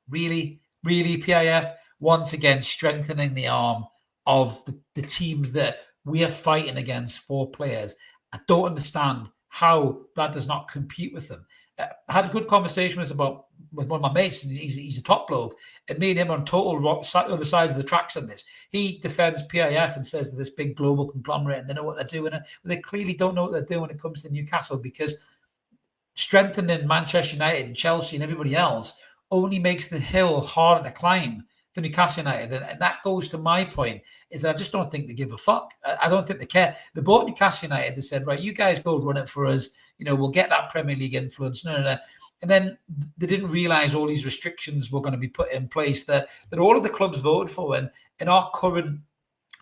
Really, PIF, once again, strengthening the arm of the teams that we are fighting against for players. I don't understand how that does not compete with them. I had a good conversation with one of my mates. He's a top bloke, and me and him on total other sides of the tracks on this. He defends PIF and says that this big global conglomerate and they know what they're doing. But they clearly don't know what they're doing when it comes to Newcastle, because strengthening Manchester United and Chelsea and everybody else only makes the hill harder to climb for Newcastle United. And that goes to my point, is that I just don't think they give a fuck. I don't think they care. They bought Newcastle United. They said, right, you guys go run it for us. You know, we'll get that Premier League influence. No. And then they didn't realise all these restrictions were going to be put in place that all of the clubs voted for. And our current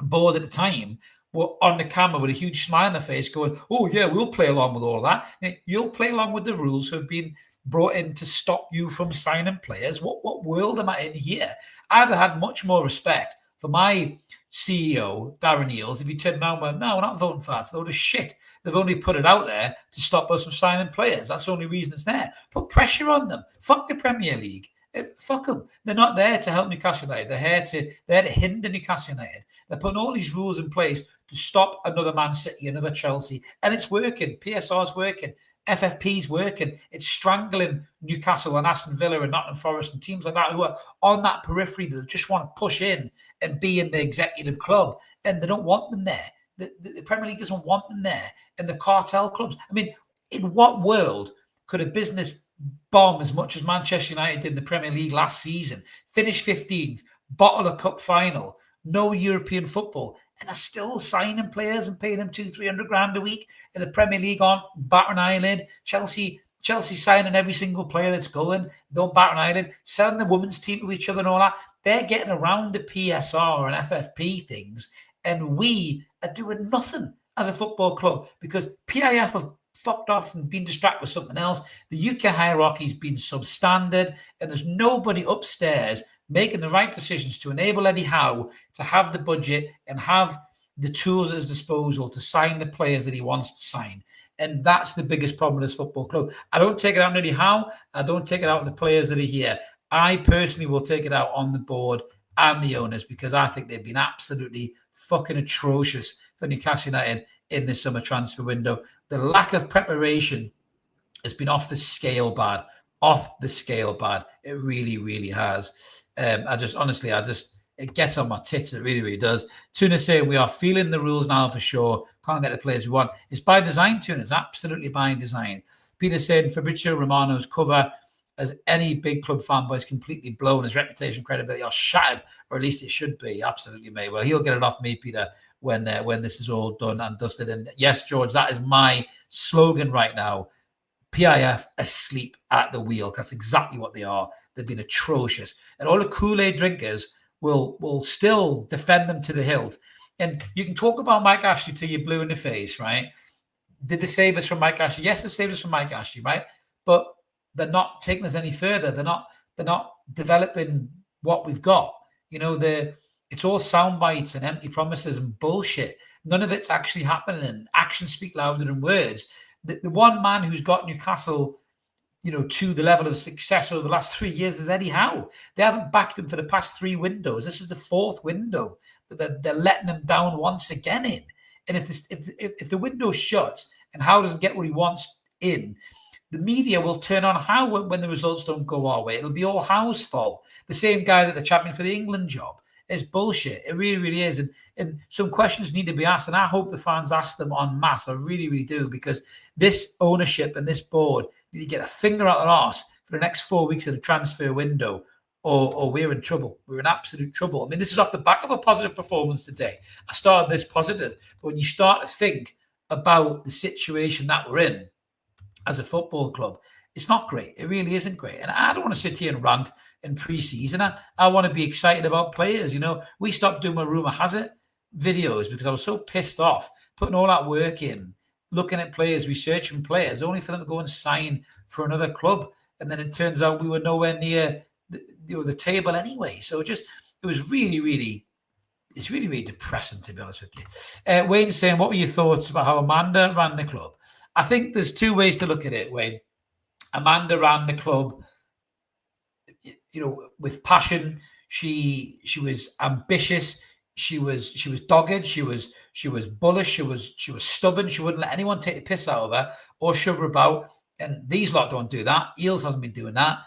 board at the time were on the camera with a huge smile on their face going, oh, yeah, we'll play along with all of that. You'll play along with the rules who have been brought in to stop you from signing players. What world am I in here? I'd have had much more respect for my CEO, Darren Eales, if he turned around and went, no, we're not voting for that. It's a load of shit. They've only put it out there to stop us from signing players. That's the only reason it's there. Put pressure on them. Fuck the Premier League. Fuck them. They're not there to help Newcastle United. They're to hinder Newcastle United. They're putting all these rules in place to stop another Man City, another Chelsea. And it's working. PSR's working. FFP's working. It's strangling Newcastle and Aston Villa and Nottingham Forest and teams like that who are on that periphery that just want to push in and be in the executive club, and they don't want them there. The Premier League doesn't want them there, and the cartel clubs. I mean, in what world could a business bomb as much as Manchester United did in the Premier League last season, finish 15th, bottle a cup final, no European football, and are still signing players and paying them 200-300 grand a week? In the Premier League aren't batting an eyelid. Chelsea signing every single player that's going, don't bat an eyelid, selling the women's team to each other and all that. They're getting around the PSR and FFP things, and we are doing nothing as a football club because PIF have fucked off and been distracted with something else. The UK hierarchy's been substandard, and there's nobody upstairs making the right decisions to enable Eddie Howe to have the budget and have the tools at his disposal to sign the players that he wants to sign. And that's the biggest problem with this football club. I don't take it out on Eddie Howe. I don't take it out on the players that are here. I personally will take it out on the board and the owners because I think they've been absolutely fucking atrocious for Newcastle United in this summer transfer window. The lack of preparation has been off the scale bad. It really, really has. It gets on my tits. It really, really does. Tuna saying we are feeling the rules now for sure. Can't get the players we want. It's by design, Tuna. It's absolutely by design. Peter saying Fabrizio Romano's cover as any big club fanboy is completely blown. His reputation, credibility are shattered, or at least it should be. Absolutely, mate. Well, he'll get it off me, Peter, when this is all done and dusted. And yes, George, that is my slogan right now. PIF asleep at the wheel. That's exactly what they are. They've been atrocious. And all the Kool-Aid drinkers will still defend them to the hilt. And you can talk about Mike Ashley till you're blue in the face, right? Did they save us from Mike Ashley? Yes, they saved us from Mike Ashley, right? But they're not taking us any further. They're not developing what we've got. You know, it's all sound bites and empty promises and bullshit. None of it's actually happening. And actions speak louder than words. The one man who's got Newcastle, you know, to the level of success over the last 3 years is Eddie Howe. They haven't backed him for the past 3 windows. This is the 4th window that they're letting them down once again in. And if the window's shut and Howe doesn't get what he wants in, the media will turn on Howe when the results don't go our way. It'll be all Howe's fault. The same guy that the champion for the England job. It's bullshit. It really, really is. And some questions need to be asked. And I hope the fans ask them en masse. I really, really do. Because this ownership and this board need to get a finger out their arse for the next 4 weeks of the transfer window, or we're in trouble. We're in absolute trouble. I mean, this is off the back of a positive performance today. I started this positive. But when you start to think about the situation that we're in as a football club, it's not great. It really isn't great. And I don't want to sit here and rant in pre-season. I want to be excited about players. You know, we stopped doing my rumour has it videos because I was so pissed off putting all that work in, looking at players, researching players, only for them to go and sign for another club. And then it turns out we were nowhere near the table anyway. So it was really, really, it's really, really depressing, to be honest with you. Wayne's saying, what were your thoughts about how Amanda ran the club? I think there's 2 ways to look at it, Wayne. Amanda ran the club, you know, with passion. She was ambitious. She was dogged. She was bullish. She was stubborn. She wouldn't let anyone take the piss out of her or shove her about. And these lot don't do that. Eels hasn't been doing that.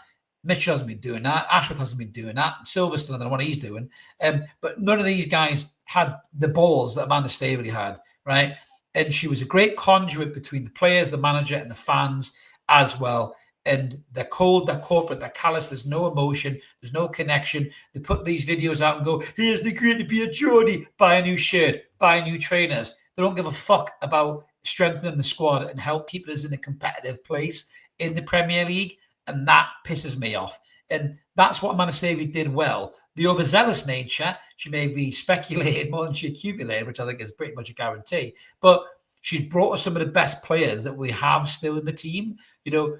Mitchell hasn't been doing that. Ashworth hasn't been doing that. Silverstone, I don't know what he's doing. But none of these guys had the balls that Amanda Staveley had, right? And she was a great conduit between the players, the manager, and the fans as well. And they're cold, they're corporate, they're callous. There's no emotion. There's no connection. They put these videos out and go, here's the great to be a Geordie. Buy a new shirt, buy new trainers. They don't give a fuck about strengthening the squad and help keep us in a competitive place in the Premier League. And that pisses me off. And that's what Amanda Staveley did well. The overzealous nature, she may be speculated more than she accumulated, which I think is pretty much a guarantee. But she's brought us some of the best players that we have still in the team. You know,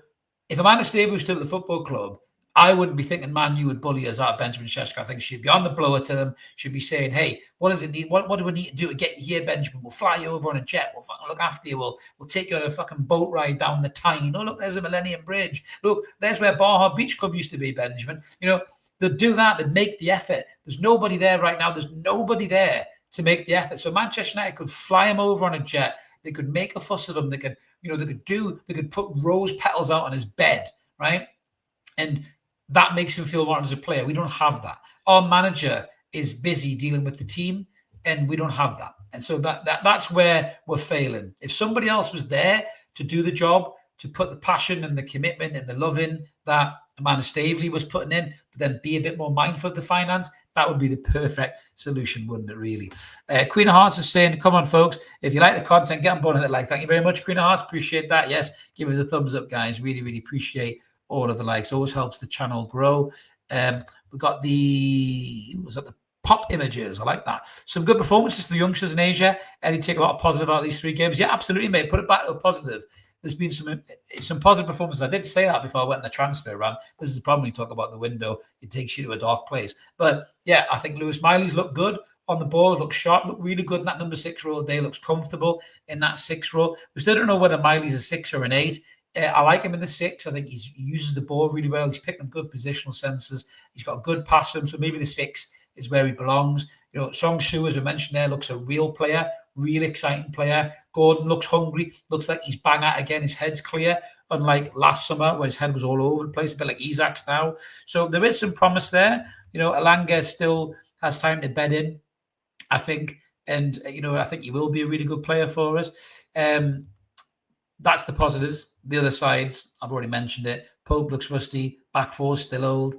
if Amanda Staveley was still at the football club, I wouldn't be thinking, man, you would bully us out of Benjamin Sesko. I think she'd be on the blower to them. She'd be saying, hey, what does it need? What do we need to do to get you here, Benjamin? We'll fly you over on a jet. We'll fucking look after you. We'll take you on a fucking boat ride down the Tyne. Oh, look, there's a Millennium Bridge. Look, there's where Baja Beach Club used to be, Benjamin. You know, they'd do that. They'd make the effort. There's nobody there right now. There's nobody there to make the effort. So Manchester United could fly him over on a jet, They could make a fuss of him. They could, they could put rose petals out on his bed, right? And that makes him feel wanted as a player. We don't have that. Our manager is busy dealing with the team, and we don't have that. And so that's where we're failing. If somebody else was there to do the job, to put the passion and the commitment and the love in that Amanda Staveley was putting in, but then be a bit more mindful of the finance, that would be the perfect solution, wouldn't it, really? Queen of Hearts is saying, come on, folks, if you like the content, get on board with it. Like, thank you very much, Queen of Hearts. Appreciate that. Yes, give us a thumbs up, guys. Really, really appreciate all of the likes. Always helps the channel grow. We've got the pop images. I like that. Some good performances for the youngsters in Asia. Eddie, take a lot of positive out of these 3 games. Yeah, absolutely, mate. Put it back to a positive. There's been some positive performances. I did say that before I went on the transfer run. This is the problem when you talk about the window. It takes you to a dark place. But yeah, I think Lewis Miley's looked good on the ball, looks sharp, looked really good in that number 6 role today, looks comfortable in that 6 role. We still don't know whether Miley's a 6 or an 8. I like him in the 6. I think he uses the ball really well. He's picking good positional senses. He's got a good pass to him, so maybe the 6 is where he belongs. Song Shu, as we mentioned there, looks a real player, real exciting player. Gordon looks hungry, looks like he's bang out again. His head's clear, unlike last summer where his head was all over the place, a bit like Isak's now. So there is some promise there. Alanga still has time to bed in, I think. And, I think he will be a really good player for us. That's the positives. The other sides, I've already mentioned it. Pope looks rusty. Back 4 still old.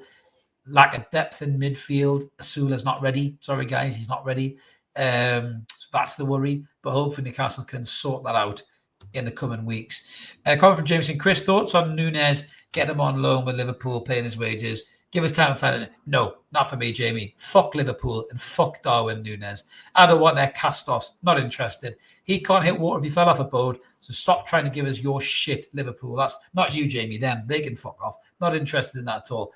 Lack of depth in midfield. Asula's not ready. Sorry, guys, he's not ready. So that's the worry. But hopefully Newcastle can sort that out in the coming weeks. Comment from Jameson. Chris, thoughts on Nunez? Get him on loan with Liverpool, paying his wages. Give us time to find it. No, not for me, Jamie. Fuck Liverpool and fuck Darwin Nunez. I don't want their cast-offs. Not interested. He can't hit water if he fell off a boat. So stop trying to give us your shit, Liverpool. That's not you, Jamie. Them. They can fuck off. Not interested in that at all.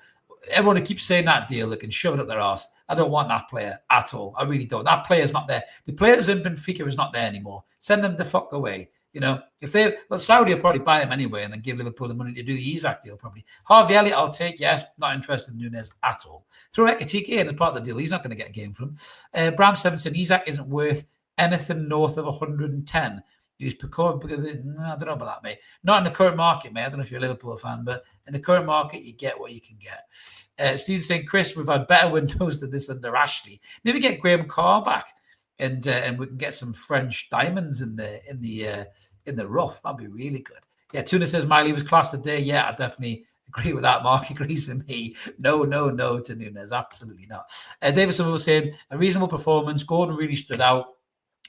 Everyone who keeps saying that deal, they can shove it up their arse. I don't want that player at all. I really don't. That player's not there. The player who's in Benfica is not there anymore. Send them the fuck away. Saudi will probably buy him anyway and then give Liverpool the money to do the Isak deal probably. Harvey Elliott, I'll take. Yes, not interested in Nunez at all. Throw Ekatike in as part of the deal. He's not going to get a game from him. Bram Stevenson, Isak isn't worth anything north of 110. Use Pecor. I don't know about that, mate. Not in the current market, mate. I don't know if you're a Liverpool fan, but in the current market, you get what you can get. Steve's saying, Chris, we've had better windows than this under Ashley. Maybe get Graham Carr back, and we can get some French diamonds in the rough. That'd be really good. Yeah, Tuna says Miley was class today. Yeah, I definitely agree with that. Mark agrees with me. No to Nunez. Absolutely not. Davidson was saying a reasonable performance. Gordon really stood out.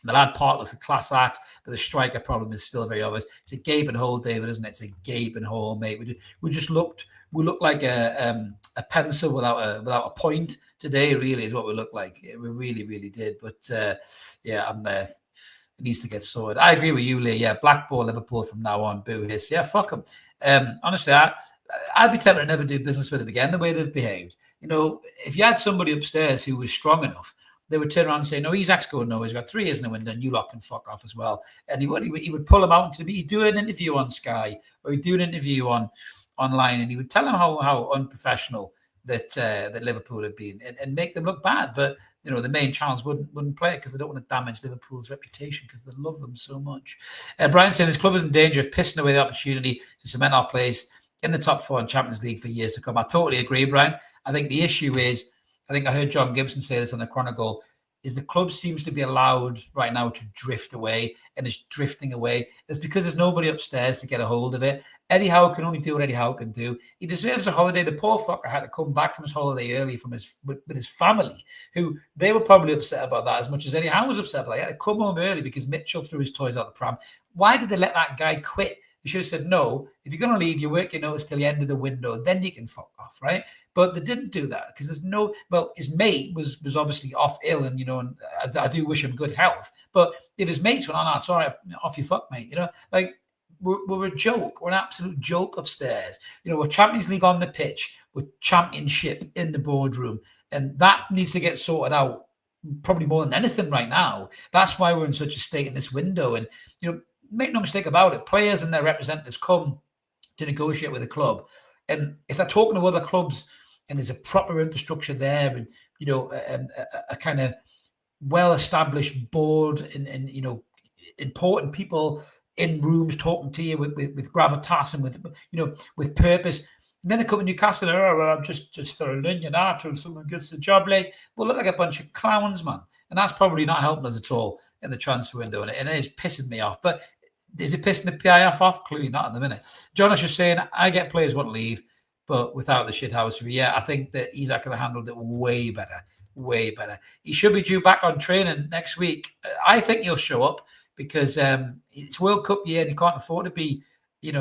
The lad part looks a class act, but the striker problem is still very obvious. It's a gaping hole, David, isn't it? It's a gaping hole, mate. We look like a pencil without a point today. Really, is what we look like. We really, really did. But I'm there. It needs to get sorted. I agree with you, Lee. Yeah, blackball Liverpool from now on. Boo hiss. Yeah, fuck them. Honestly, I'd be tempted to never do business with them again. The way they've behaved. If you had somebody upstairs who was strong enough, they would turn around and say, no, Isak's going nowhere. He's got 3 years in the window and you lot can fuck off as well. And he would pull him out and he'd do an interview on Sky or he'd do an interview online and he would tell them how unprofessional that Liverpool had been and make them look bad. But, the main channels wouldn't play it because they don't want to damage Liverpool's reputation because they love them so much. Brian saying his club is in danger of pissing away the opportunity to cement our place in the top 4 in Champions League for years to come. I totally agree, Brian. I think the issue is, I think I heard John Gibson say this on the Chronicle, is the club seems to be allowed right now to drift away and is drifting away. It's because there's nobody upstairs to get a hold of it. Eddie Howe can only do what Eddie Howe can do. He deserves a holiday. The poor fucker had to come back from his holiday early with his family, who they were probably upset about that as much as Eddie Howe was upset about it. He had to come home early because Mitchell threw his toys out the pram. Why did they let that guy quit? They should have said, no, if you're going to leave, you work your notice till the end of the window, then you can fuck off, right? But they didn't do that because his mate was obviously off ill and, and I do wish him good health. But if his mates went, it's all right, off you fuck, mate, we're a joke. We're an absolute joke upstairs. We're Champions League on the pitch, we're championship in the boardroom, and that needs to get sorted out probably more than anything right now. That's why we're in such a state in this window. And, make no mistake about it, players and their representatives come to negotiate with the club. And if they're talking to other clubs and there's a proper infrastructure there and, a kind of well-established board and important people in rooms talking to you with gravitas and with purpose. And then they come to Newcastle, oh, well, I'm just throwing in, till someone gets the job late. We'll look like a bunch of clowns, man. And that's probably not helping us at all in the transfer window. And it is pissing me off. But is it pissing the PIF off? Clearly not at the minute. John is just saying, I get players want to leave, but without the shithousery. Yeah, I think that Isak could have handled it way better. Way better. He should be due back on training next week. I think he'll show up because it's World Cup year and he can't afford to be,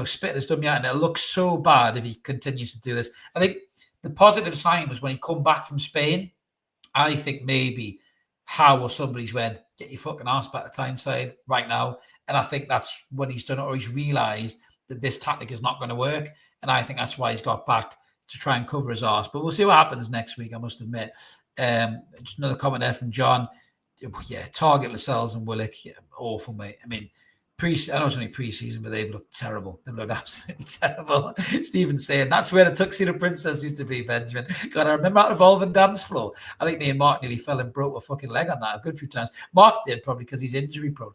spit his dummy out. And it looks so bad if he continues to do this. I think the positive sign was when he come back from Spain. I think maybe Howe or somebody's went, get your fucking arse back to Tyneside right now. And I think that's when he's done it, or he's realised that this tactic is not going to work. And I think that's why he's got back to try and cover his arse. But we'll see what happens next week, I must admit. Just another comment there from John. Yeah, Target, Lascelles and Willock. Yeah, awful, mate. I mean, I know it's only pre-season, but they've looked terrible. They've looked absolutely terrible. Stephen's saying, that's where the Tuxedo Princess used to be, Benjamin. God, I remember that revolving dance floor. I think me and Mark nearly fell and broke a fucking leg on that a good few times. Mark did, probably because he's injury prone.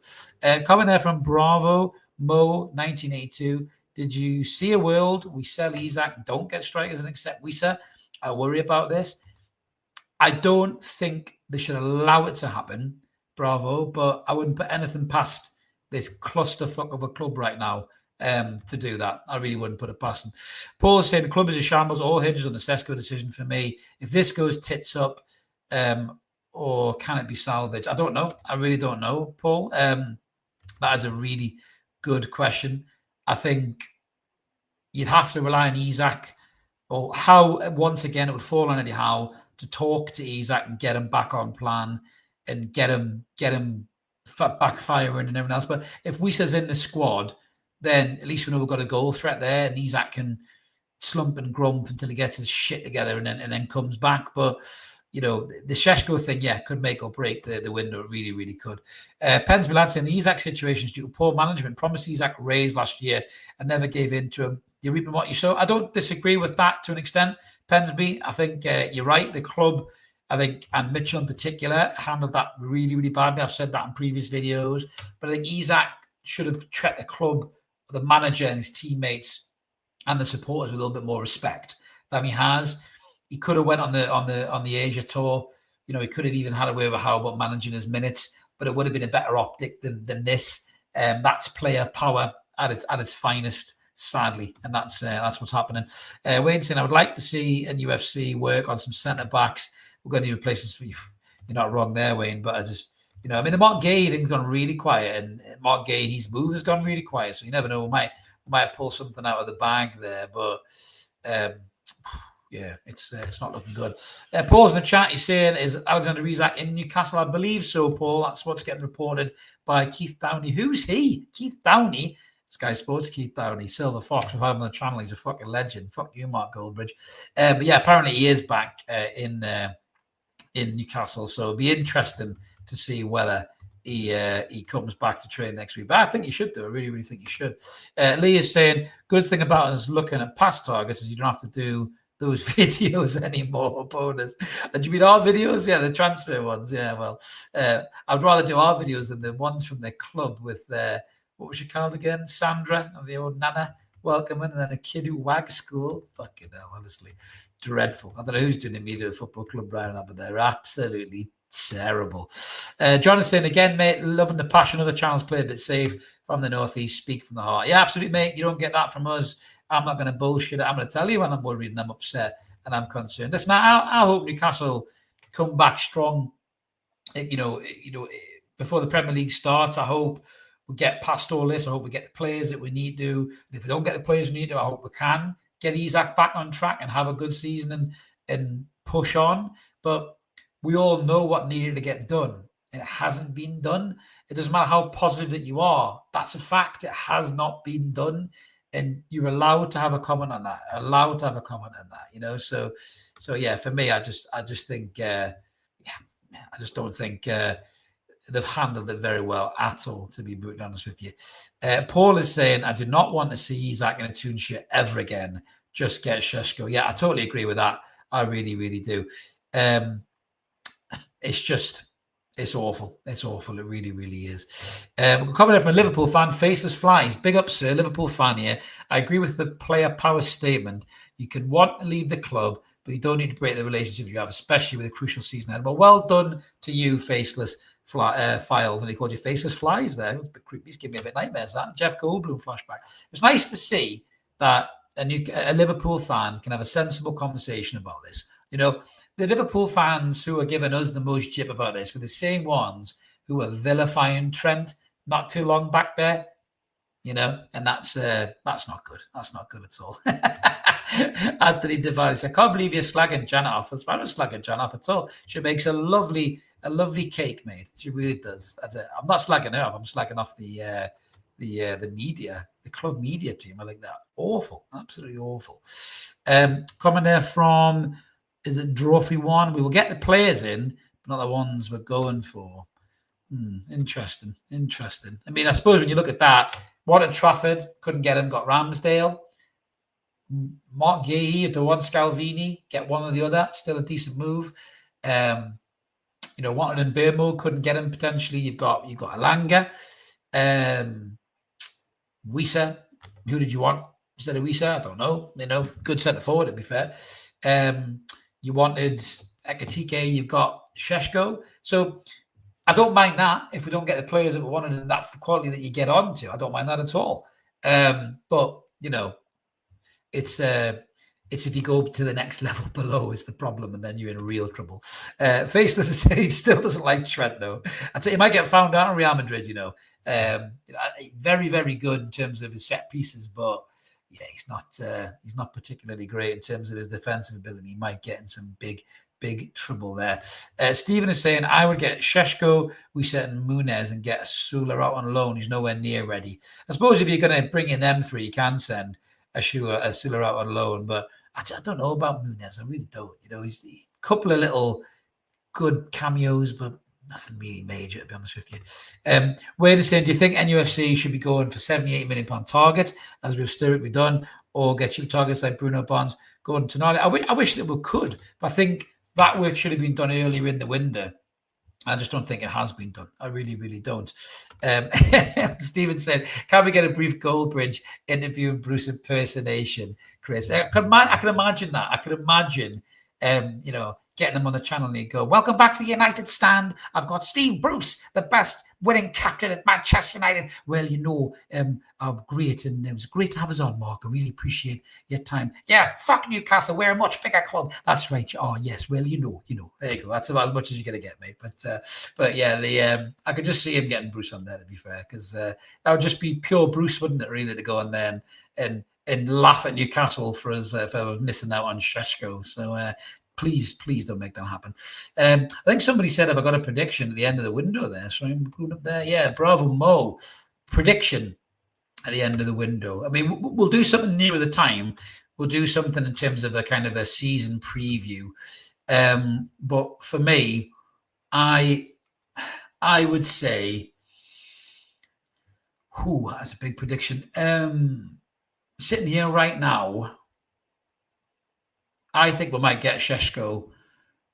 Comment there from Bravo, Mo, 1982. Did you see a world we sell Isak and don't get strikers and accept Wisa? I worry about this. I don't think they should allow it to happen, Bravo, but I wouldn't put anything past this clusterfuck of a club right now to do that. I really wouldn't put it past them. Paul is saying the club is a shambles, all hinges on the Sesko decision for me. If this goes tits up, or can it be salvaged? I don't know. I really don't know, Paul. That is a really good question. I think you'd have to rely on Isak, or Howe, once again, it would fall on Eddie Howe to talk to Isak and get him back on plan and get him backfiring and everything else. But if Wisa's in the squad, then at least we know we've got a goal threat there, and Isak can slump and grump until he gets his shit together and then comes back. But the Sesko thing, could make or break the window. It really, really could. Pens Milad saying the Isak situation is due to poor management. Promised Isak raise last year and never gave in to him. You're reaping what you sow. I don't disagree with that to an extent, Pensby. I think you're right. The club, I think, and Mitchell in particular, handled that really, really badly. I've said that in previous videos. But I think Isak should have treated the club, the manager and his teammates and the supporters with a little bit more respect than he has. He could have went on the Asia tour. He could have even had a way with Howe about managing his minutes, but it would have been a better optic than this. That's player power at its finest, sadly, and that's what's happening. Wayne saying, I would like to see NUFC work on some centre backs. We're going to need places for you. You're not wrong there, Wayne, but I just, the Mark Gay thing's gone really quiet, and Mark Gay, his move has gone really quiet, so you never know. We might pull something out of the bag there, but it's not looking good. Paul's in the chat. He's saying, is Alexander Isak in Newcastle? I believe so, Paul. That's what's getting reported by Keith Downey. Who's he? Keith Downey? Sky Sports, Keith Downey, Silver Fox. We've had him on the channel. He's a fucking legend. Fuck you, Mark Goldbridge. But yeah, apparently he is back in Newcastle. So it'll be interesting to see whether he comes back to train next week. But I think he should do. I really, really think he should. Lee is saying, good thing about us looking at past targets is you don't have to do those videos anymore, bonus. And do you mean our videos? Yeah, the transfer ones. Yeah, well, I'd rather do our videos than the ones from the club with what was she called again? Sandra and the old Nana welcoming, and then a kid who wags school. Fucking hell, honestly. Dreadful. I don't know who's doing the media football club right now, but they're absolutely terrible. John is saying again, mate, loving the passion of the channels, play a bit safe from the northeast, speak from the heart. Yeah, absolutely, mate. You don't get that from us. I'm not going to bullshit it. I'm going to tell you when I'm worried and I'm upset and I'm concerned. Listen, I hope Newcastle come back strong. Before the Premier League starts, I hope we get past all this. I hope we get the players that we need to. And if we don't get the players we need to, I hope we can get Isak back on track and have a good season and push on. But we all know what needed to get done. And it hasn't been done. It doesn't matter how positive that you are. That's a fact. It has not been done. And you're allowed to have a comment on that. So yeah, for me, I just think, I just don't think they've handled it very well at all, to be brutally honest with you. Paul is saying, I do not want to see Isak in a tune shit ever again. Just get Sesko. Yeah, I totally agree with that. I really, really do. It's just, It's awful. It's awful. It really, really is. We're coming from a Liverpool fan, Faceless Flies. Big up, sir. Liverpool fan here. I agree with the player power statement. You can want to leave the club, but you don't need to break the relationship you have, especially with a crucial season ahead. But well done to you, Faceless Files. And he called you Faceless Flies there. It was a bit creepy. He's giving me a bit nightmares, that. Jeff Goldblum flashback. It's nice to see that a Liverpool fan can have a sensible conversation about this. You know, the Liverpool fans who are giving us the most jip about this were the same ones who were vilifying Trent not too long back there, you know, and that's not good. That's not good at all. Anthony Devaris, I can't believe you're slagging Janet off. I'm not slagging Janet off at all. She makes a lovely cake, mate. She really does. I'm not slagging her off. I'm slagging off the media, the club media team. I think they're awful, absolutely awful. Comment there from, is it Drophy One? We will get the players in, but not the ones we're going for. Interesting. I mean, I suppose when you look at that, wanted Trafford, couldn't get him, got Ramsdale. Mark Gahey, the one Scalvini, get one or the other, still a decent move. Wanted in Burmo, couldn't get him potentially. You've got Alanga. Wisa, who did you want instead of Wisa? I don't know. Good centre forward, to be fair. You wanted Ekatike, you've got Sesko. So I don't mind that if we don't get the players that we wanted, and that's the quality that you get onto. I don't mind that at all. But it's if you go to the next level below is the problem, and then you're in real trouble. Faceless has said he still doesn't like Trent, though. I'd say he might get found out in Real Madrid, very, very good in terms of his set pieces, but yeah, he's not particularly great in terms of his defensive ability. He might get in some big trouble there. Stephen is saying, I would get Sesko, Wisa and Muniz and get Sula out on loan. He's nowhere near ready. I suppose if you're going to bring in them three, you can send a Sula out on loan, but I don't know about Muniz. I really don't. He's a couple of little good cameos, but nothing really major, to be honest with you. Wade is saying, do you think NUFC should be going for £78 million target, as we've historically done, or get cheap targets like Bruno Barnes, Gordon Tonali? I wish that we could, but I think that work should have been done earlier in the window. I just don't think it has been done. I really, really don't. Stephen said, can we get a brief Goldbridge interview and Bruce impersonation, Chris? I can imagine that. I could imagine, getting them on the channel and he'd go, welcome back to the United Stand. I've got Steve Bruce, the best winning captain at Manchester United. Well, I'm great, and it was great to have us on, Mark. I really appreciate your time. Yeah, fuck Newcastle. We're a much bigger club. That's right. Oh, yes. Well, there you go. That's about as much as you're going to get, mate. But yeah, I could just see him getting Bruce on there, to be fair, because that would just be pure Bruce, wouldn't it, really, to go on there and laugh at Newcastle for us for missing out on Sesko. So, please don't make that happen. I think somebody said, have I got a prediction at the end of the window there? So I'm going up there. Yeah, bravo, Mo. Prediction at the end of the window. I mean, we'll do something nearer the time. We'll do something in terms of a kind of a season preview. But for me, I would say, that's a big prediction. Sitting here right now, I think we might get Sesko,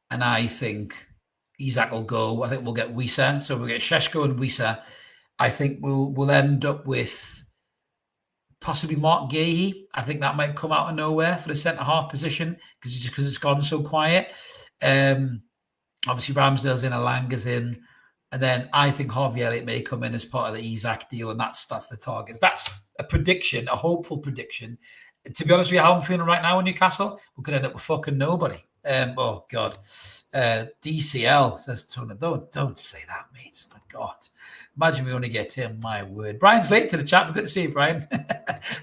and I think Isak will go. I think we'll get Wisa. So we'll get Sesko and Wisa. I think we'll end up with possibly Mark Gahey. I think that might come out of nowhere for the centre-half position because it's gone so quiet. Obviously, Ramsdale's in, Alanga's in. And then I think Harvey Elliott may come in as part of the Isak deal, and that's the targets. That's a prediction, a hopeful prediction. To be honest with you, how I'm feeling right now in Newcastle, we could end up with fucking nobody. Oh, God. DCL says, Tony, don't say that, mate. My God. Imagine we only get him, my word. Brian's late to the chat, but good to see you, Brian.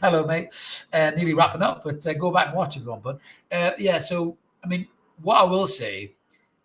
Hello, mate. Nearly wrapping up, but go back and watch it, everyone. But so, I mean, what I will say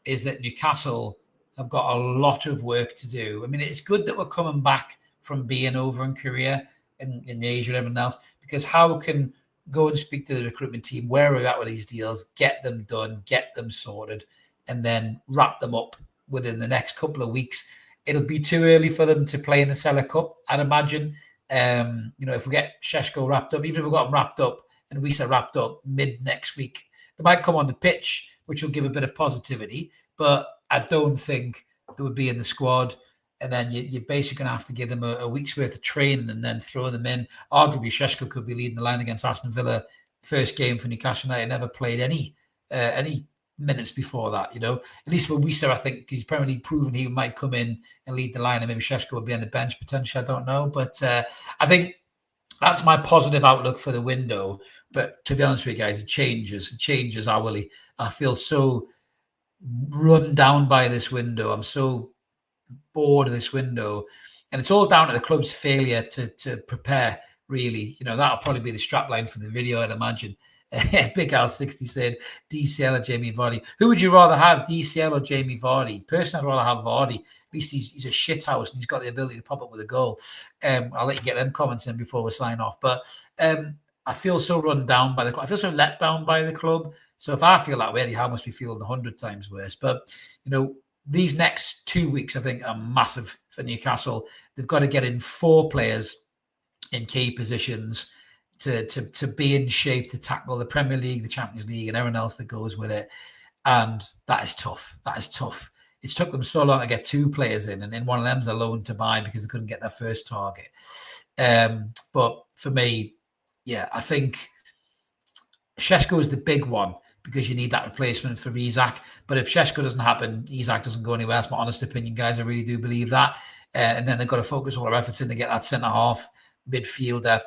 is that Newcastle have got a lot of work to do. I mean, it's good that we're coming back from being over in Korea and in Asia and everything else, because Howe can go and speak to the recruitment team, where we're at with these deals, get them done, get them sorted, and then wrap them up within the next couple of weeks. It'll be too early for them to play in the Seller Cup, I'd imagine. If we get Sesko wrapped up, even if we've got them wrapped up and Wisa wrapped up mid next week, they might come on the pitch, which will give a bit of positivity. But I don't think that would be in the squad. And then you're basically going to have to give them a week's worth of training and then throw them in. Arguably, Sesko could be leading the line against Aston Villa. First game for Newcastle United, never played any minutes before that, you know. At least when we saw, I think he's apparently proven he might come in and lead the line, and maybe Sesko would be on the bench potentially, I don't know. But I think that's my positive outlook for the window. But to be honest with you guys, it changes hourly. I feel so run down by this window. I'm so bored of this window, and it's all down to the club's failure to prepare, really. You know, that'll probably be the strapline for the video, I'd imagine. Big Al60 said DCL or Jamie Vardy. Who would you rather have, DCL or Jamie Vardy? Personally, I'd rather have Vardy. At least he's a shithouse and he's got the ability to pop up with a goal. I'll let you get them comments in before we sign off. But I feel so run down by the club. I feel so let down by the club. So if I feel that way, how must we feel 100 times worse? But, you know, these next 2 weeks, I think, are massive for Newcastle. They've got to get in 4 players in key positions to be in shape to tackle the Premier League, the Champions League, and everyone else that goes with it. And that is tough. That is tough. It's took them so long to get 2 players in, and then one of them's a loan to buy because they couldn't get their first target. But for me, yeah, I think Sesko is the big one because you need that replacement for Isak. But if Sesko doesn't happen, Isak doesn't go anywhere. That's my honest opinion, guys. I really do believe that. And then they've got to focus all their efforts in to get that centre-half midfielder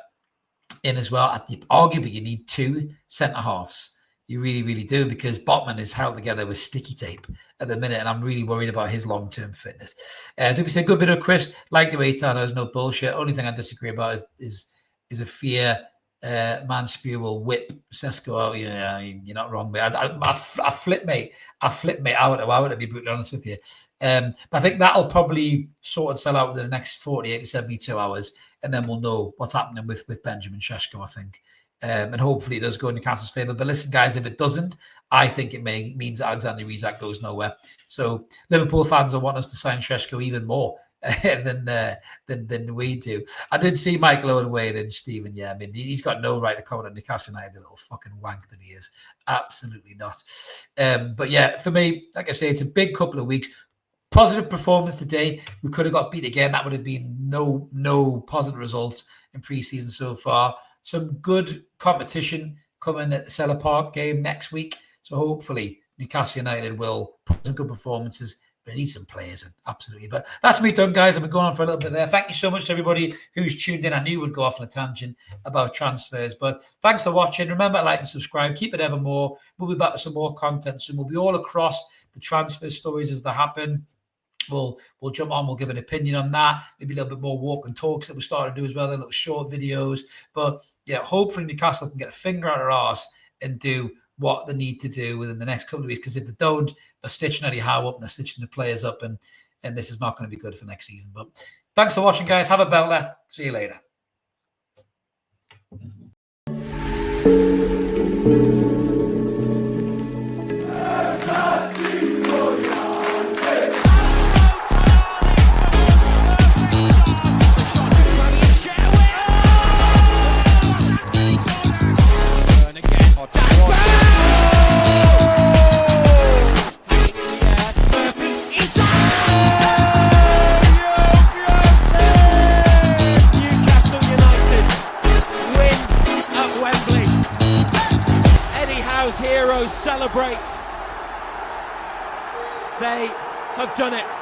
in as well. Arguably, you need 2 centre-halves. You really, really do, because Botman is held together with sticky tape at the minute, and I'm really worried about his long-term fitness. If you say good video, Chris, like the way he tells us, no bullshit. Only thing I disagree about is a fear Manspew will whip Sesko out. Yeah, you're not wrong, mate. I flip, mate. I flip, mate. I would, to be brutally honest with you. But I think that'll probably sort itself out within the next 48 to 72 hours, and then we'll know what's happening with Benjamin Sesko, I think. And hopefully it does go in Newcastle's favour. But listen, guys, if it doesn't, I think it means Alexander Isak goes nowhere. So Liverpool fans will want us to sign Sesko even more than we do. I did see Michael Owen weigh in, Stephen. Yeah, I mean, he's got no right to comment on Newcastle United, the little fucking wank that he is. Absolutely not. But yeah, for me, like I say, it's a big couple of weeks. Positive performance today. We could have got beat again. That would have been no positive results in pre-season so far. Some good competition coming at the Sellar Park game next week. So hopefully Newcastle United will put some good performances, but need some players in, absolutely. But that's me done, guys. I've been going on for a little bit there. Thank you so much to everybody who's tuned in. I knew we'd go off on a tangent about transfers, but thanks for watching. Remember to like and subscribe. Keep it evermore. We'll be back with some more content soon. We'll be all across the transfer stories as they happen. We'll jump on, we'll give an opinion on that, maybe a little bit more walk and talks that we started to do as well, little short videos. But yeah, hopefully Newcastle can get a finger out of their arse and do what they need to do within the next couple of weeks, because if they don't, they're stitching Eddie Howe up and they're stitching the players up, and this is not going to be good for next season. But thanks for watching, guys. Have a belter. See you later. Celebrate. They have done it.